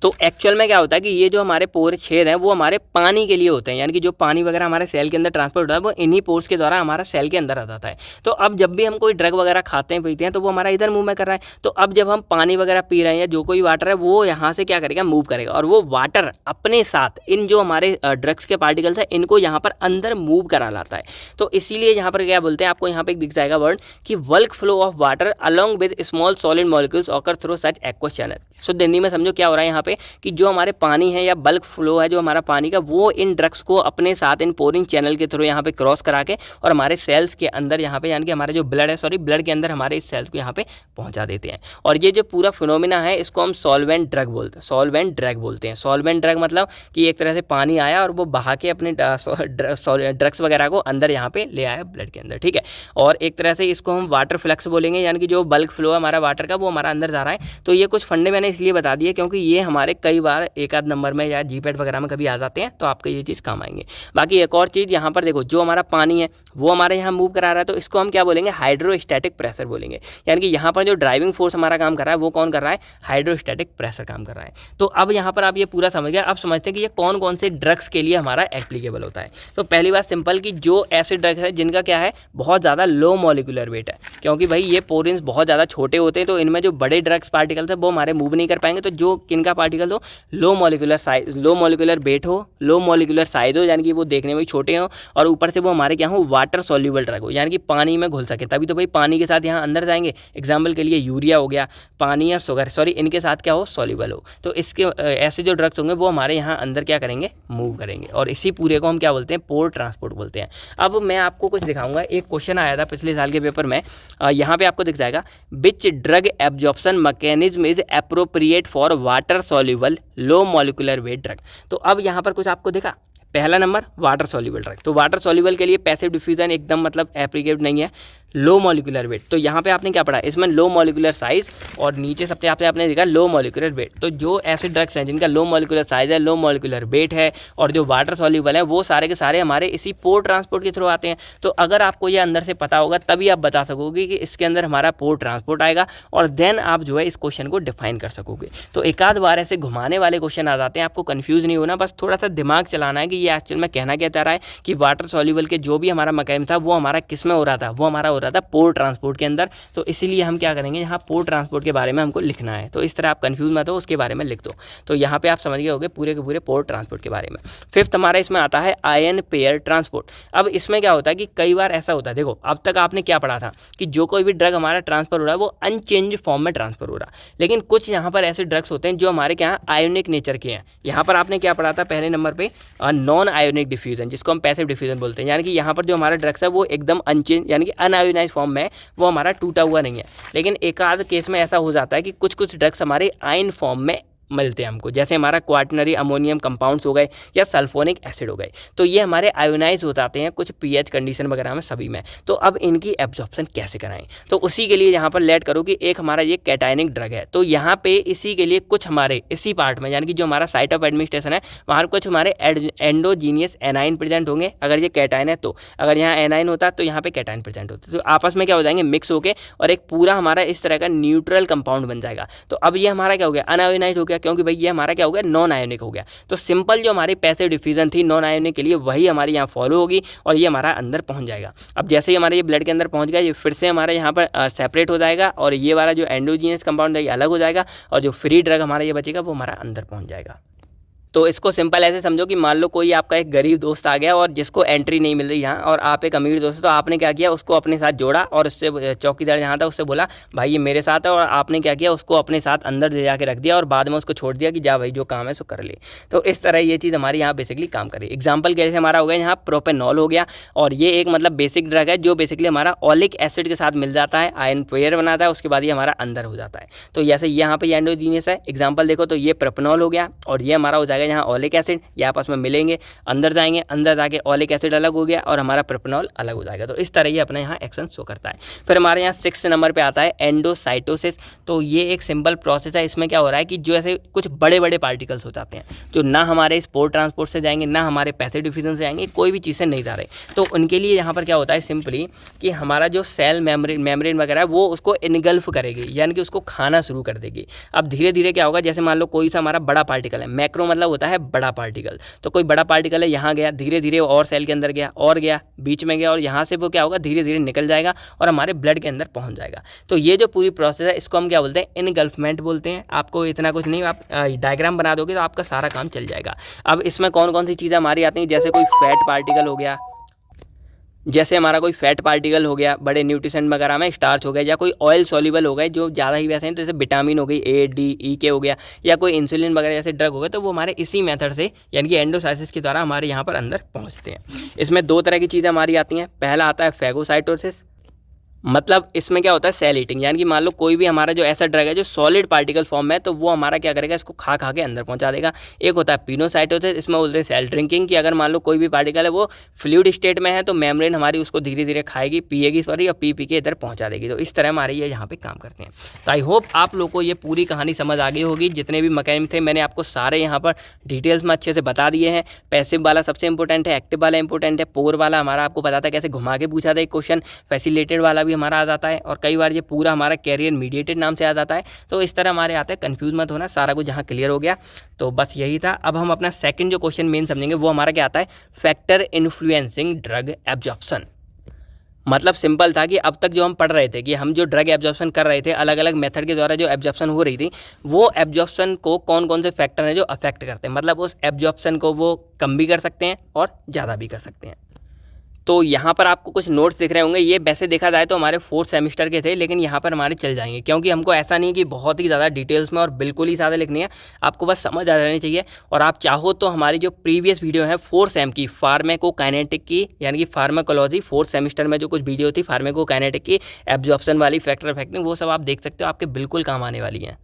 तो एक्चुअल में क्या होता है कि ये जो हमारे पोर छेद हैं वो हमारे पानी के लिए होते हैं, यानी कि जो पानी वगैरह हमारे सेल के अंदर ट्रांसपोर्ट होता है वो इन्हीं पोर्स के द्वारा हमारा सेल के अंदर आ जाता है। तो अब जब भी हम कोई ड्रग वगैरह खाते हैं पीते हैं तो वो हमारा इधर मूव में कर रहा है। तो अब जब हम पानी वगैरह पी रहे हैं या जो कोई वाटर है वो यहाँ से क्या करेगा, मूव करेगा, और वो वाटर अपने साथ इन जो हमारे ड्रग्स के पार्टिकल्स हैं इनको यहाँ पर अंदर मूव करा लाता है। तो इसीलिए यहाँ पर क्या बोलते हैं, आपको यहाँ पे दिख जाएगा वर्ड कि bulk flow of water along with small solid molecules occur through such aqueous channel. शुद्ध हिंदी में समझो क्या हो रहा है यहाँ पे कि जो हमारे पानी है या बल्क फ्लो है जो हमारा पानी का, वो इन ड्रग्स को अपने साथ इन पोरिंग चैनल के थ्रू यहाँ पे क्रॉस करा के और हमारे सेल्स के अंदर यहाँ पे, यानी कि हमारे जो ब्लड है, सॉरी ब्लड के अंदर हमारे इस सेल्स को यहाँ पे पहुँचा देते हैं। और ये जो पूरा फिनोमिना है इसको हम सॉल्वेंट ड्रग बोलते हैं, सॉल्वेंट ड्रग बोलते हैं। सॉल्वेंट ड्रग मतलब कि एक तरह से पानी आया और वो बहा के अपने ड्रग्स वगैरह को अंदर यहाँ पे ले आया ब्लड के अंदर, ठीक है। और एक तरह से इसको हम वाटर फ्लक्स बोलेंगे, यानी कि जो बल्क फ्लो है हमारा वाटर का वो हमारा अंदर जा रहा है। तो ये कुछ फंडे मैंने इसलिए बता दिए क्योंकि ये हमारे कई बार एक आध नंबर में या जीपैट वगैरह में कभी आ जाते हैं, तो आपको ये चीज़ काम आएंगे। बाकी एक और चीज़ यहाँ पर देखो, जो हमारा पानी है वो हमारे यहाँ मूव करा रहा है, तो इसको हम क्या बोलेंगे, हाइड्रोस्टैटिक प्रेशर बोलेंगे। यानी कि यहाँ पर जो ड्राइविंग फोर्स हमारा काम कर रहा है वो कौन कर रहा है, हाइड्रोस्टैटिक प्रेशर काम कर रहा है। तो अब यहाँ पर आप ये पूरा समझ गए। अब समझते हैं कि ये कौन कौन से ड्रग्स के लिए हमारा एप्लीकेबल होता है। तो पहली बात सिंपल कि जो ऐसे ड्रग्स है जिनका क्या है, बहुत ज़्यादा लो मॉलिक्यूलर वेट है, क्योंकि भाई ये पोरेंस बहुत ज़्यादा छोटे होते हैं, तो इनमें जो बड़े ड्रग्स पार्टिकल्स है वो हमारे मूव नहीं कर पाएंगे। तो जो किनका पार्टिकल हो, low molecular size, low molecular weight हो, लो मॉलिक्यूलर साइज हो, यानी कि वो देखने में छोटे हो, और ऊपर से वो हमारे क्या हो, वाटर सॉल्यूबल ड्रग हो, यानी कि पानी में घुल सके, तभी तो भाई पानी के साथ यहाँ अंदर जाएंगे। एग्जाम्पल के लिए यूरिया हो गया, पानी या शुगर, सॉरी इनके साथ क्या हो, सॉल्यूबल हो। तो इसके ऐसे जो ड्रग्स होंगे वो हमारे यहाँ अंदर क्या करेंगे, मूव करेंगे। और इसी पूरे को हम क्या बोलते हैं, पोर ट्रांसपोर्ट बोलते हैं। अब मैं आपको कुछ दिखाऊंगा, एक क्वेश्चन आया था पिछले साल के पेपर में, यहाँ पे आपको दिख जाएगा, which drug absorption mechanism is appropriate for water soluble low molecular weight drug. तो अब यहाँ पर कुछ आपको दिखा, पहला नंबर वाटर सॉल्यूबल ड्रग। तो वाटर सॉल्यूबल के लिए पैसिव डिफ्यूजन एकदम मतलब एप्लीकेट नहीं है, लो मॉलिक्यूलर वेट। तो यहाँ पे आपने क्या पढ़ा, इसमें लो मॉलिक्यूलर साइज और नीचे सबसे आपने देखा लो मॉलिक्यूलर वेट। तो जो ऐसे ड्रग्स हैं जिनका लो मॉलिक्यूलर साइज है, लो मॉलिक्यूलर वेट है और जो वाटर सॉल्यूबल है, वो सारे के सारे हमारे इसी पोर ट्रांसपोर्ट के थ्रू आते हैं। तो अगर आपको ये अंदर से पता होगा तभी आप बता सकोगे कि इसके अंदर हमारा पोर ट्रांसपोर्ट आएगा, और देन आप जो है इस क्वेश्चन को डिफाइन कर सकोगे। तो एक आध बार ऐसे घुमाने वाले क्वेश्चन आ जाते हैं, आपको कंफ्यूज नहीं होना, बस थोड़ा सा दिमाग चलाना है कि ये एक्चुअल में कहना क्या चाह रहा है कि वाटर सॉल्यूबल के जो भी हमारा मैकेनिज्म था वो हमारा किस में हो रहा था, वो हमारा हो रहा था पोर ट्रांसपोर्ट के अंदर। तो इसीलिए हम क्या करेंगे, यहाँ पोर ट्रांसपोर्ट के बारे में हमको लिखना है। तो इस तरह आप कंफ्यूज मत हो, उसके बारे में लिख दो। तो यहाँ पे आप समझ गए होंगे पूरे के पूरे पोर ट्रांसपोर्ट के बारे में। फिफ्थ हमारा इसमें आता है आयन पेयर ट्रांसपोर्ट। अब इसमें क्या होता है कि कई बार ऐसा होता है, देखो अब तक आपने क्या पढ़ा था कि जो कोई भी ड्रग हमारा ट्रांसफर हो रहा है वो अनचेंज फॉर्म में ट्रांसफर हो रहा है, लेकिन कुछ यहाँ पर ऐसे ड्रग्स होते हैं जो हमारे क्या आयोनिक नेचर के हैं। यहाँ पर आपने क्या पढ़ा था पहले नंबर पे, नॉन आयोनिक डिफ्यूजन, जिसको हम पैसिव डिफ्यूजन बोलते हैं। यानी कि यहाँ पर जो हमारा ड्रग्स है वो एकदम अनचेंज यानी कि अनआयोनाइज फॉर्म में, वो हमारा टूटा हुआ नहीं है। लेकिन एक आध केस में ऐसा हो जाता है कि कुछ कुछ ड्रग्स हमारे आयन फॉर्म में मिलते हैं हमको, जैसे हमारा क्वाटनरी अमोनियम कंपाउंड्स हो गए या सल्फोनिक एसिड हो गए। तो ये हमारे आयोनाइज हो जाते हैं कुछ पीएच कंडीशन वगैरह में, सभी में। तो अब इनकी एब्जॉर्प्शन कैसे कराएं, तो उसी के लिए यहाँ पर लेट करो कि एक हमारा ये कैटायनिक ड्रग है, तो यहाँ पे इसी के लिए कुछ हमारे इसी पार्ट में, यानी कि जो हमारा साइट ऑफ एडमिनिस्ट्रेशन है वहाँ कुछ हमारे एंडोजीनियस एनाइन प्रेजेंट होंगे। अगर ये कैटायन है तो, अगर यहाँ एनाइन होता तो यहाँ पे कैटायन प्रेजेंट होता, तो आपस में क्या हो जाएंगे, मिक्स होके, और एक पूरा हमारा इस तरह का न्यूट्रल कंपाउंड बन जाएगा। तो अब ये हमारा क्या हो गया, अनआयोनाइज्ड हो गया, क्योंकि भाई ये हमारा क्या हो गया, नॉन आयोनिक हो गया। तो सिंपल जो हमारी पैसिव डिफ्यूजन थी नॉन आयोनिक के लिए वही हमारे यहाँ फॉलो होगी और ये हमारा अंदर पहुँच जाएगा। अब जैसे ही हमारे ये ब्लड के अंदर पहुँच गया, ये फिर से हमारे यहाँ पर सेपरेट हो जाएगा और ये वाला जो एंडोजीनियस कंपाउंड है ये अलग हो जाएगा और जो फ्री ड्रग हमारा ये बचेगा वो हमारा अंदर पहुँच जाएगा। तो इसको सिंपल ऐसे समझो कि मान लो कोई आपका एक गरीब दोस्त आ गया और जिसको एंट्री नहीं मिल रही यहाँ, और आप एक अमीर दोस्त, तो आपने क्या किया, उसको अपने साथ जोड़ा और उससे चौकीदार जहाँ था उससे बोला भाई ये मेरे साथ है, और आपने क्या किया, उसको अपने साथ अंदर ले जाके रख दिया और बाद में उसको छोड़ दिया कि जा भाई जो काम है सो कर ले। तो इस तरह ये चीज़ हमारी यहाँ बेसिकली काम करी। एग्जाम्पल कैसे हमारा हो गया, यहाँ प्रोपेनॉल हो गया और ये एक मतलब बेसिक ड्रग है जो बेसिकली हमारा ऑलिक एसिड के साथ मिल जाता है, आयन पेयर बनाता है, उसके बाद ये हमारा अंदर हो जाता है। तो जैसे यहाँ पे एंडोजीनियस है, एग्जाम्पल देखो तो ये प्रोपेनॉल हो गया और ये हमारा हो जाएगा यहाँ ऑलिक एसिड, ये आपस में मिलेंगे, अंदर जाएंगे, अंदर जाके ऑलिक एसिड अलग हो गया और हमारा प्रोपेनॉल अलग हो जाएगा। तो इस तरह ये अपने यहाँ एक्शन शो करता है। फिर हमारे यहाँ 6 नंबर पे आता है एंडोसाइटोसिस। तो ये एक सिंपल प्रोसेस है। इसमें क्या हो रहा है कि जो ऐसे कुछ बड़े बड़े पार्टिकल्स हो जाते हैं जो ना हमारे स्पोर ट्रांसपोर्ट से जाएंगे ना हमारे पैसिव डिफ्यूजन से जाएंगे, कोई भी चीज़ से नहीं जा रहे, तो उनके लिए यहाँ पर क्या होता है सिंपली कि हमारा जो सेल मेम्ब्रेन वगैरह है वो उसको इनगल्फ करेगी, यानी कि उसको खाना शुरू कर देगी। अब धीरे धीरे क्या होगा, जैसे मान लो कोई सा हमारा बड़ा पार्टिकल है, मैक्रो मतलब होता है बड़ा पार्टिकल, तो कोई बड़ा पार्टिकल है यहाँ गया, धीरे धीरे और सेल के अंदर गया और गया, बीच में गया और यहाँ से वो क्या होगा धीरे धीरे निकल जाएगा और हमारे ब्लड के अंदर पहुँच जाएगा। तो ये जो पूरी प्रोसेस है इसको हम क्या बोलते हैं, इनगल्फमेंट बोलते हैं। आपको इतना कुछ नहीं, आप डायग्राम बना दोगे तो आपका सारा काम चल जाएगा। अब इसमें कौन कौन सी चीज़ें हमारी आती हैं, जैसे कोई फैट पार्टिकल हो गया, जैसे हमारा कोई फैट पार्टिकल हो गया बड़े न्यूट्रिशन वगैरह में, स्टार्च हो गया, या कोई ऑयल सॉल्युबल हो गए जो ज़्यादा ही वैसे हैं, तो जैसे विटामिन हो गई ए डी ई के हो गया, या कोई इंसुलिन वगैरह जैसे ड्रग हो गए, तो वो हमारे इसी मेथड से यानी कि एंडोसाइसिस के द्वारा हमारे यहाँ पर अंदर पहुँचते हैं। इसमें 2 तरह की चीज़ें हमारी आती हैं। पहला आता है फैगोसाइटोसिस, मतलब इसमें क्या होता है सेल ईटिंग, यानी कि मान लो कोई भी हमारा जो ऐसा ड्रग है जो सॉलिड पार्टिकल फॉर्म में है, तो वो हमारा क्या करेगा, इसको खा खा के अंदर पहुंचा देगा। एक होता है पिनोसाइटोसिस, इसमें बोलते हैं सेल ड्रिंकिंग, कि अगर मान लो कोई भी पार्टिकल है वो फ्लूइड स्टेट में है तो मेम्ब्रेन हमारी उसको धीरे धीरे खाएगी, पिएगी सॉरी, और पी के इधर पहुंचा देगी। तो इस तरह हमारे ये यहाँ पे काम करते हैं। तो आई होप आप लोग को ये पूरी कहानी समझ आ गई होगी। जितने भी मैकेनिज्म थे मैंने आपको सारे यहाँ पर डिटेल्स में अच्छे से बता दिए हैं। पैसिव वाला सबसे इंपॉर्टेंट है, एक्टिव वाला इंपॉर्टेंट है, पोर वाला हमारा आपको बताता है कैसे घुमा के पूछा था एक क्वेश्चन, फैसिलिटेटेड वाला भी हमारा आ जाता है, और कई बार ये पूरा हमारा कैरियर मीडिएटेड नाम से आ जाता है। तो इस तरह हमारे आते हैं, कंफ्यूज मत होना, सारा कुछ यहाँ क्लियर हो गया। तो बस यही था। अब हम अपना सेकंड जो क्वेश्चन मेन समझेंगे वो हमारा क्या आता है, फैक्टर इन्फ्लुएंसिंग ड्रग एब्जॉर्प्शन। मतलब सिंपल था कि अब तक जो हम पढ़ रहे थे कि हम जो ड्रग एब्जॉर्प्शन कर रहे थे अलग अलग मेथड के द्वारा जो एब्जॉर्प्शन हो रही थी, वो एब्जॉर्प्शन को कौन कौन से फैक्टर हैं जो अफेक्ट करते हैं, मतलब उस एब्जॉर्प्शन को वो कम भी कर सकते हैं और ज़्यादा भी कर सकते हैं। तो यहाँ पर आपको कुछ नोट्स दिख रहे होंगे, ये वैसे देखा जाए तो हमारे 4th सेमेस्टर के थे, लेकिन यहाँ पर हमारे चल जाएंगे क्योंकि हमको ऐसा नहीं कि बहुत ही ज़्यादा डिटेल्स में और बिल्कुल ही ज़्यादा लिखनी है, आपको बस समझ आ जानी चाहिए। और आप चाहो तो हमारी जो प्रीवियस वीडियो है 4th सेम की फार्माकोकाइनेटिक की, यानी कि फार्माकोलॉजी 4th सेमेस्टर में जो कुछ वीडियो थी फार्माकोकाइनेटिक की, एब्जॉर्प्शन वाली, फैक्टर इफेक्टिंग, वो सब आप देख सकते हो, आपके बिल्कुल काम आने वाली हैं।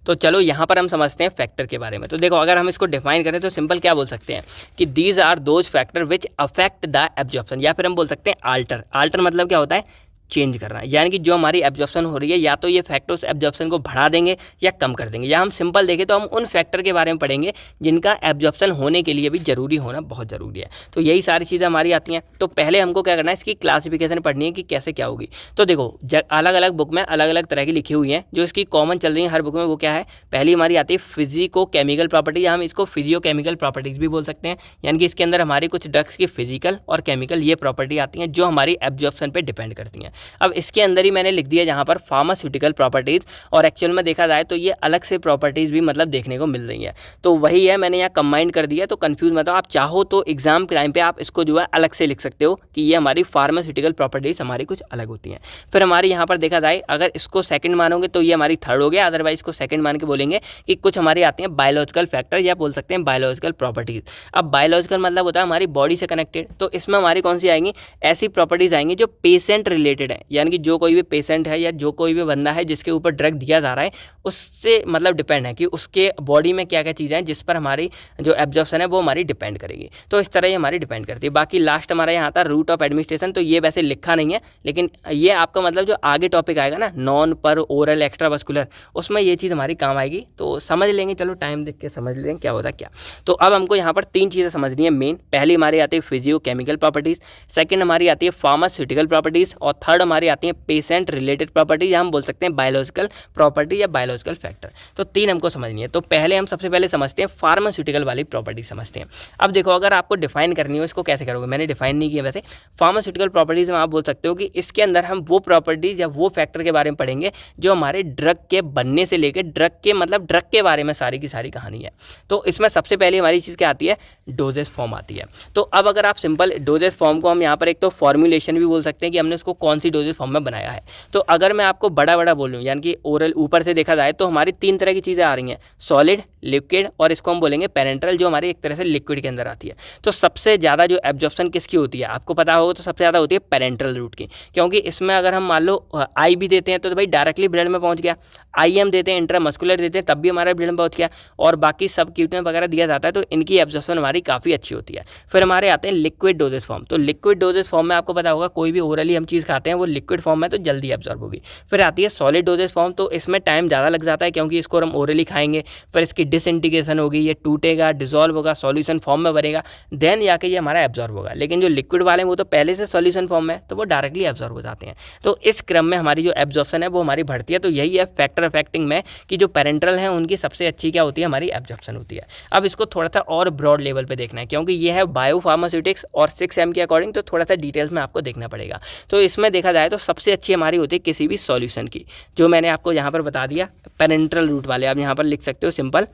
तो चलो यहाँ पर हम समझते हैं फैक्टर के बारे में। तो देखो अगर हम इसको डिफाइन करें तो सिंपल क्या बोल सकते हैं कि these are those factor which affect the absorption, या फिर हम बोल सकते हैं आल्टर। आल्टर मतलब क्या होता है, चेंज करना, यानी कि जो हमारी एब्जॉर्प्शन हो रही है या तो ये फैक्टर्स एब्जॉर्प्शन को बढ़ा देंगे या कम कर देंगे। या हम सिंपल देखें तो हम उन फैक्टर के बारे में पढ़ेंगे जिनका एब्जॉर्प्शन होने के लिए भी जरूरी होना बहुत ज़रूरी है। तो यही सारी चीज़ें हमारी आती हैं। तो पहले हमको क्या करना है, इसकी क्लासिफिकेशन पढ़नी है कि कैसे क्या होगी। तो देखो अलग अलग बुक में अलग अलग तरह की लिखी हुई हैं, जो इसकी कॉमन चल रही है हर बुक में, वो क्या है, पहली हमारी आती है फिजिको केमिकल प्रॉपर्टीज, या हम इसको फिजियो केमिकल प्रॉपर्टीज भी बोल सकते हैं, यानी कि इसके अंदर हमारी कुछ ड्रग्स की फिजिकल और केमिकल ये प्रॉपर्टी आती हैं जो हमारी एब्जॉर्प्शन पर डिपेंड करती हैं। अब इसके अंदर ही मैंने लिख दिया जहाँ पर फार्मास्यूटिकल प्रॉपर्टीज, और एक्चुअल में देखा जाए तो ये अलग से प्रॉपर्टीज भी मतलब देखने को मिल रही है। तो वही है, मैंने यहाँ कंबाइन कर दिया, तो कंफ्यूज मत हो। आप चाहो तो एग्जाम के टाइम पे आप इसको जो है अलग से लिख सकते हो कि ये हमारी फार्मास्यूटिकल प्रॉपर्टीज हमारी कुछ अलग होती हैं। फिर हमारी यहाँ पर देखा जाए अगर इसको सेकंड मानोगे तो ये हमारी थर्ड हो गया, अदरवाइज इसको सेकंड मान के बोलेंगे कि कुछ हमारी आती हैं बायोलॉजिकल फैक्टर, या बोल सकते हैं बायोलॉजिकल प्रॉपर्टीज। अब बायोलॉजिकल मतलब होता है हमारी बॉडी से कनेक्टेड, तो इसमें हमारी कौन सी आएंगी, ऐसी प्रॉपर्टीज आएंगी जो पेशेंट रिलेटेड है, यानी कि जो कोई भी पेशेंट है या जो कोई भी बंदा है जिसके ऊपर ड्रग दिया जा रहा है उससे मतलब डिपेंड है कि उसके बॉडी में क्या क्या चीज़ें हैं जिस पर हमारी जो एब्जॉर्प्शन है वो हमारी डिपेंड करेगी। तो इस तरह ये हमारी डिपेंड करती है। बाकी लास्ट हमारा यहाँ आता है रूट ऑफ एडमिनिस्ट्रेशन, तो ये वैसे लिखा नहीं है, लेकिन ये आपका मतलब जो आगे टॉपिक आएगा ना, नॉन पर ओरल एक्स्ट्रावास्कुलर, उसमें ये चीज़ हमारी काम आएगी, तो समझ लेंगे। चलो टाइम देख के समझ लेंगे क्या होता क्या। तो अब हमको यहाँ पर 3 चीज़ें समझनी है मेन। पहली हमारी आती है फिजियो केमिकल प्रॉपर्टीज़, सेकेंड हमारी आती है फार्मास्यूटिकल प्रॉपर्टीज़, और थर्ड थर्ड हमारी आती है पेशेंट रिलेटेड प्रॉपर्टी, या हम बोल सकते हैं बायोलॉजिकल प्रॉपर्टी या बायोलॉजिकल फैक्टर। तो 3 हमको समझनी है। तो पहले हम सबसे पहले समझते हैं फार्मास्यूटिकल वाली प्रॉपर्टी समझते हैं। अब देखो, अगर आपको डिफाइन करनी हो इसको कैसे करोगे, मैंने डिफाइन नहीं किया वैसे। फार्मास्यूटिकल प्रॉपर्टीज में आप बोल सकते हो कि इसके अंदर हम वो प्रॉपर्टीज या वो फैक्टर के बारे में पढ़ेंगे जो हमारे ड्रग के बनने से लेकर ड्रग के मतलब ड्रग के बारे में सारी की सारी कहानी है। तो इसमें सबसे पहले हमारी चीज़ क्या आती है, डोजेस फॉर्म आती है। तो अब अगर आप सिंपल डोजेस फॉर्म को हम यहाँ पर एक तो फॉर्मुलेशन भी बोल सकते हैं कि हमने उसको कौन सी डोजेस फॉर्म में बनाया है। तो अगर मैं आपको बड़ा बड़ा बोलूँ, यानी कि ओरल ऊपर से देखा जाए तो हमारी 3 तरह की चीज़ें आ रही हैं, सॉलिड, लिक्विड और इसको हम बोलेंगे पेरेंट्रल, जो हमारी एक तरह से लिक्विड के अंदर आती है। तो सबसे ज़्यादा जो एब्जॉर्प्शन किसकी होती है आपको पता होगा, तो सबसे ज़्यादा होती है पेरेंट्रल रूट की, क्योंकि इसमें अगर हम मान लो आई भी देते हैं तो भाई डायरेक्टली ब्लड में पहुंच गया, आई एम देते हैं, इंट्रामस्कुलर देते हैं तब भी हमारे ब्लड में पहुंच गया, और बाकी सब क्यूटन वगैरह दिया जाता है, तो इनकी एब्जॉर्प्शन हमारी काफ़ी अच्छी होती है। फिर हमारे आते हैं लिक्विड डोजेस फॉर्म। तो लिक्विड डोजेस फॉर्म में आपको पता होगा कोई भी ओरली हम चीज़ खाते हैं वो लिक्विड फॉर्म में तो जल्दी एब्जॉर्ब होगी। फिर आती है सॉलिड डोजेस फॉर्म। तो इसमें टाइम ज़्यादा लग जाता है क्योंकि इसको हम ओरली खाएंगे, फिर इसकी डिसइंटीग्रेशन होगी, ये टूटेगा, डिजोल्व होगा, सॉल्यूशन फॉर्म में बनेगा, देन जाके ये हमारा एब्जॉर्ब होगा। लेकिन जो लिक्विड वाले हैं वो तो पहले से सॉल्यूशन फॉर्म में, तो वो डायरेक्टली एब्जॉर्ब हो जाते हैं। तो इस क्रम में हमारी जो एब्जॉर्प्शन है वो हमारी बढ़ती है। तो यही है फैक्टर अफेक्टिंग में कि जो पेरेंट्रल हैं उनकी सबसे अच्छी क्या होती है, हमारी एब्जॉर्प्शन होती है। अब इसको थोड़ा सा और ब्रॉड लेवल पे देखना है क्योंकि ये है बायोफार्मास्यूटिक्स और 6M के अकॉर्डिंग, तो थोड़ा सा डिटेल्स में आपको देखना पड़ेगा। तो इसमें देखा जाए तो सबसे अच्छी हमारी होती है किसी भी सॉल्यूशन की, जो मैंने आपको यहाँ पर बता दिया, पेरेंट्रल रूट वाले। आप यहाँ पर लिख सकते हो सिंपल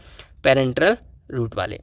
पेरेंट्रल रूट वाले।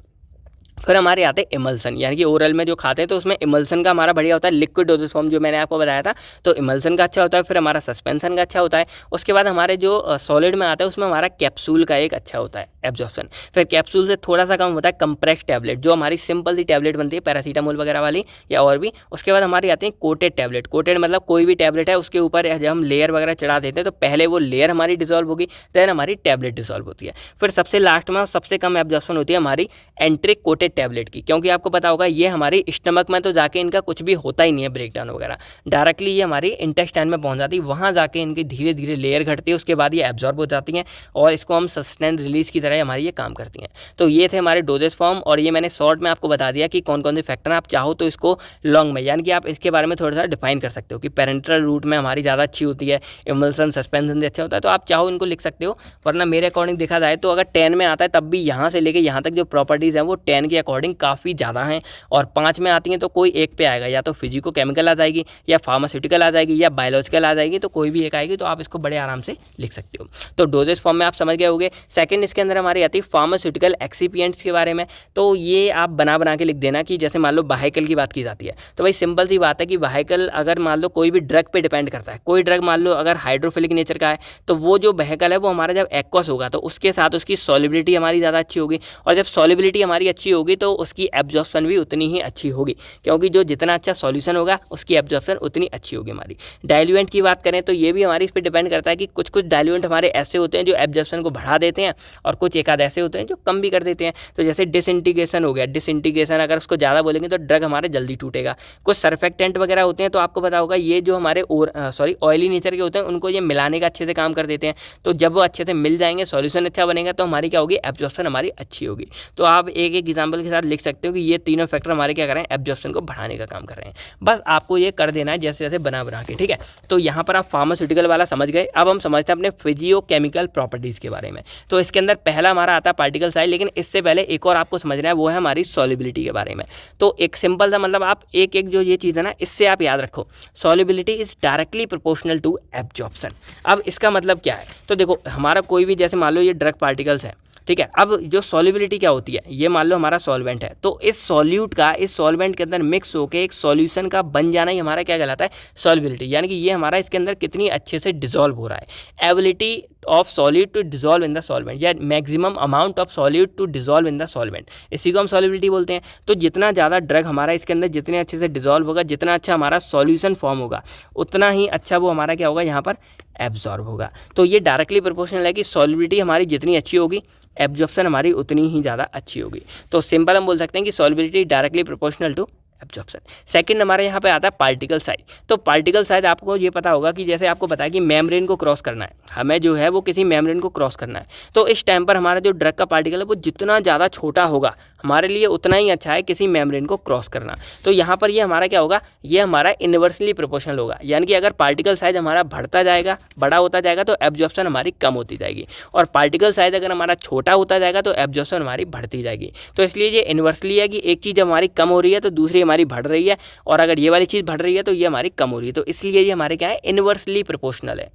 फिर हमारे आते हैं इमल्सन, यानी कि ओरल में जो खाते हैं तो उसमें इमल्सन का हमारा बढ़िया होता है, लिक्विड डोजेस फॉर्म जो मैंने आपको बताया था, तो इमल्सन का अच्छा होता है। फिर हमारा सस्पेंशन का अच्छा होता है। उसके बाद हमारे जो सॉलिड में आता है उसमें हमारा कैप्सूल का एक अच्छा होता है एब्जॉर्प्शन। फिर कैप्सूल से थोड़ा सा कम होता है कंप्रेस टैबलेट, जो हमारी सिंपल सी टैबलेट बनती है पैरासीटामोल वगैरह वाली या और भी। उसके बाद हमारी आती है कोटेड टैबलेट। कोटेड मतलब कोई भी टैबलेट है उसके ऊपर जब हम लेयर वगैरह चढ़ा देते हैं तो पहले वो लेयर हमारी डिजोल्व होगी, देन हमारी टैबलेट डिजोल्व होती है। फिर सबसे लास्ट में सबसे कम एब्जॉर्प्शन होती है हमारी एंट्रिक कोटेड टैबलेट की, क्योंकि आपको पता होगा ये हमारी स्टमक में तो जाके इनका कुछ भी होता ही नहीं है ब्रेकडाउन वगैरह, डायरेक्टली ये हमारी इंटेस्टाइन में पहुंच जाती है, वहाँ जाके इनकी धीरे धीरे लेयर घटती है, उसके बाद ये एब्जॉर्ब हो जाती हैं और इसको हम सस्टेन रिलीज की तरह हमारी ये काम करती हैं। तो ये थे हमारे डोजेस फॉर्म, और ये मैंने शॉर्ट में आपको बता दिया कि कौन कौन से फैक्टर हैं। आप चाहो तो इसको लॉन्ग में, यानी कि आप इसके बारे में थोड़ा सा डिफाइन कर सकते हो कि पेरेंट्रल रूट में हमारी ज़्यादा अच्छी होती है, इमल्सन सस्पेंशन से अच्छा होता है, तो आप चाहो इनको लिख सकते हो। वरना मेरे अकॉर्डिंग देखा जाए तो अगर 10 में आता है तब भी यहाँ से लेके यहाँ तक जो प्रॉपर्टीज़ हैं वो 10 के अकॉर्डिंग काफ़ी ज़्यादा हैं, और 5 में आती हैं तो कोई एक पे आएगा, या तो फिजिको केमिकल आ जाएगी, या फार्मास्यूटिकल आ जाएगी, या बायोलॉजिकल आ जाएगी, तो कोई भी एक आएगी, तो आप इसको बड़े आराम से लिख सकते हो। तो डोजेस फॉर्म में आप समझ गए होंगे। सेकंड इसके अंदर हमारी आती है फार्मास्यूटिकल एक्सिपिएंट्स के बारे में। तो ये आप बना के लिख देना कि जैसे मान लो वाहिकल की बात की जाती है, तो भाई सिंपल सी बात है कि वाहिकल अगर मान लो कोई भी ड्रग पे डिपेंड करता है, कोई ड्रग मान लो अगर हाइड्रोफिलिक नेचर का है तो वो जो व्हीकल है वो हमारा जब एक्वस होगा तो उसके साथ उसकी सॉलिबिलिटी हमारी ज़्यादा अच्छी होगी, और जब सॉलिबिलिटी हमारी अच्छी होगी तो उसकी एब्जॉर्प्शन भी उतनी ही अच्छी होगी, क्योंकि जो जितना अच्छा सॉल्यूशन होगा उसकी एब्जॉर्प्शन उतनी अच्छी होगी हमारी। डाइल्यूएंट की बात करें तो ये भी हमारी इस पर डिपेंड करता है कि कुछ कुछ डाइल्यूएंट हमारे ऐसे होते हैं जो एब्जॉर्प्शन को बढ़ा देते हैं, और कुछ एक आध ऐसे होते हैं जो कम भी कर देते हैं। तो जैसे डिसइंटीग्रेशन हो गया, डिसइंटीग्रेशन अगर उसको ज़्यादा बोलेंगे तो ड्रग हमारे जल्दी टूटेगा। कुछ सर्फेक्टेंट वगैरह होते हैं तो आपको पता होगा ये जो हमारे ऑयली नेचर के होते हैं उनको ये मिलाने का अच्छे से काम कर देते हैं। तो जब वो अच्छे से मिल जाएंगे, सॉल्यूशन अच्छा बनेगा, तो हमारी क्या होगी, एब्जॉर्प्शन हमारी अच्छी होगी। तो आप एक एक एग्जाम्पल के साथ लिख सकते हो कि ये तीनों फैक्टर हमारे क्या कर रहे हैं, एब्जॉर्प्शन को बढ़ाने का काम कर रहे हैं। बस आपको ये कर देना है जैसे जैसे बना के, ठीक है। तो यहाँ पर आप फार्मास्यूटिकल वाला समझ गए। अब हम समझते हैं अपने फिजियोकेमिकल प्रॉपर्टीज़ के बारे में। तो इसके अंदर पहला हमारा आता है पार्टिकल साइज, लेकिन इससे पहले एक और आपको समझना है, वो है हमारी सॉल्युबिलिटी के बारे में। तो एक सिंपल सा मतलब आप एक एक जो ये चीज़ है ना, इससे आप याद रखो, solubility is directly proportional to absorption. अब इसका मतलब क्या है, तो देखो हमारा कोई भी जैसे मान लो ये ड्रग पार्टिकल्स है, ठीक है। अब जो सॉल्युबिलिटी क्या होती है, ये मान लो हमारा सॉल्वेंट है, तो इस सॉल्यूट का इस सॉल्वेंट के अंदर मिक्स होकर एक सॉल्यूशन का बन जाना ही हमारा क्या कहलाता है, सॉल्युबिलिटी। यानी कि ये हमारा इसके अंदर कितनी अच्छे से डिसॉल्व हो रहा है, ability of solid to dissolve in the solvent, या maximum amount of solid to dissolve in the solvent, इसी को हम सॉल्युबिलिटी बोलते हैं। तो जितना ज़्यादा ड्रग हमारा इसके अंदर जितने अच्छे से डिसॉल्व होगा, जितना अच्छा हमारा सॉल्यूशन फॉर्म होगा, उतना ही अच्छा वो हमारा क्या होगा, यहाँ पर एब्जॉर्ब होगा। तो ये डायरेक्टली प्रोपोर्शनल है कि सॉल्युबिलिटी हमारी जितनी अच्छी होगी, एब्जॉर्प्शन हमारी उतनी ही ज़्यादा अच्छी होगी। तो सिंपल हम बोल सकते हैं कि solubility directly proportional to absorption. Second हमारे यहाँ पे आता है पार्टिकल साइज। तो पार्टिकल साइज आपको ये पता होगा कि जैसे आपको पता है कि मेम्ब्रेन को क्रॉस करना है, हमें जो है वो किसी मेम्ब्रेन को क्रॉस करना है, तो इस टाइम पर हमारा जो ड्रग का पार्टिकल है वो जितना ज़्यादा छोटा होगा हमारे लिए उतना ही अच्छा है किसी मेम्ब्रेन को क्रॉस करना। तो यहाँ पर ये हमारा क्या होगा, ये हमारा इन्वर्सली प्रोपोर्शनल होगा, यानी कि अगर पार्टिकल साइज हमारा बढ़ता जाएगा, बड़ा होता जाएगा तो एब्जॉर्प्शन हमारी कम होती जाएगी, और पार्टिकल साइज अगर हमारा छोटा होता जाएगा तो एब्जॉर्प्शन हमारी बढ़ती जाएगी। तो इसलिए ये इन्वर्सली है कि एक चीज़ हमारी कम हो रही है तो दूसरी हमारी बढ़ रही है, और अगर ये वाली चीज़ बढ़ रही है तो ये हमारी कम हो रही है। तो इसलिए ये हमारे क्या है, इन्वर्सली प्रोपोर्शनल है।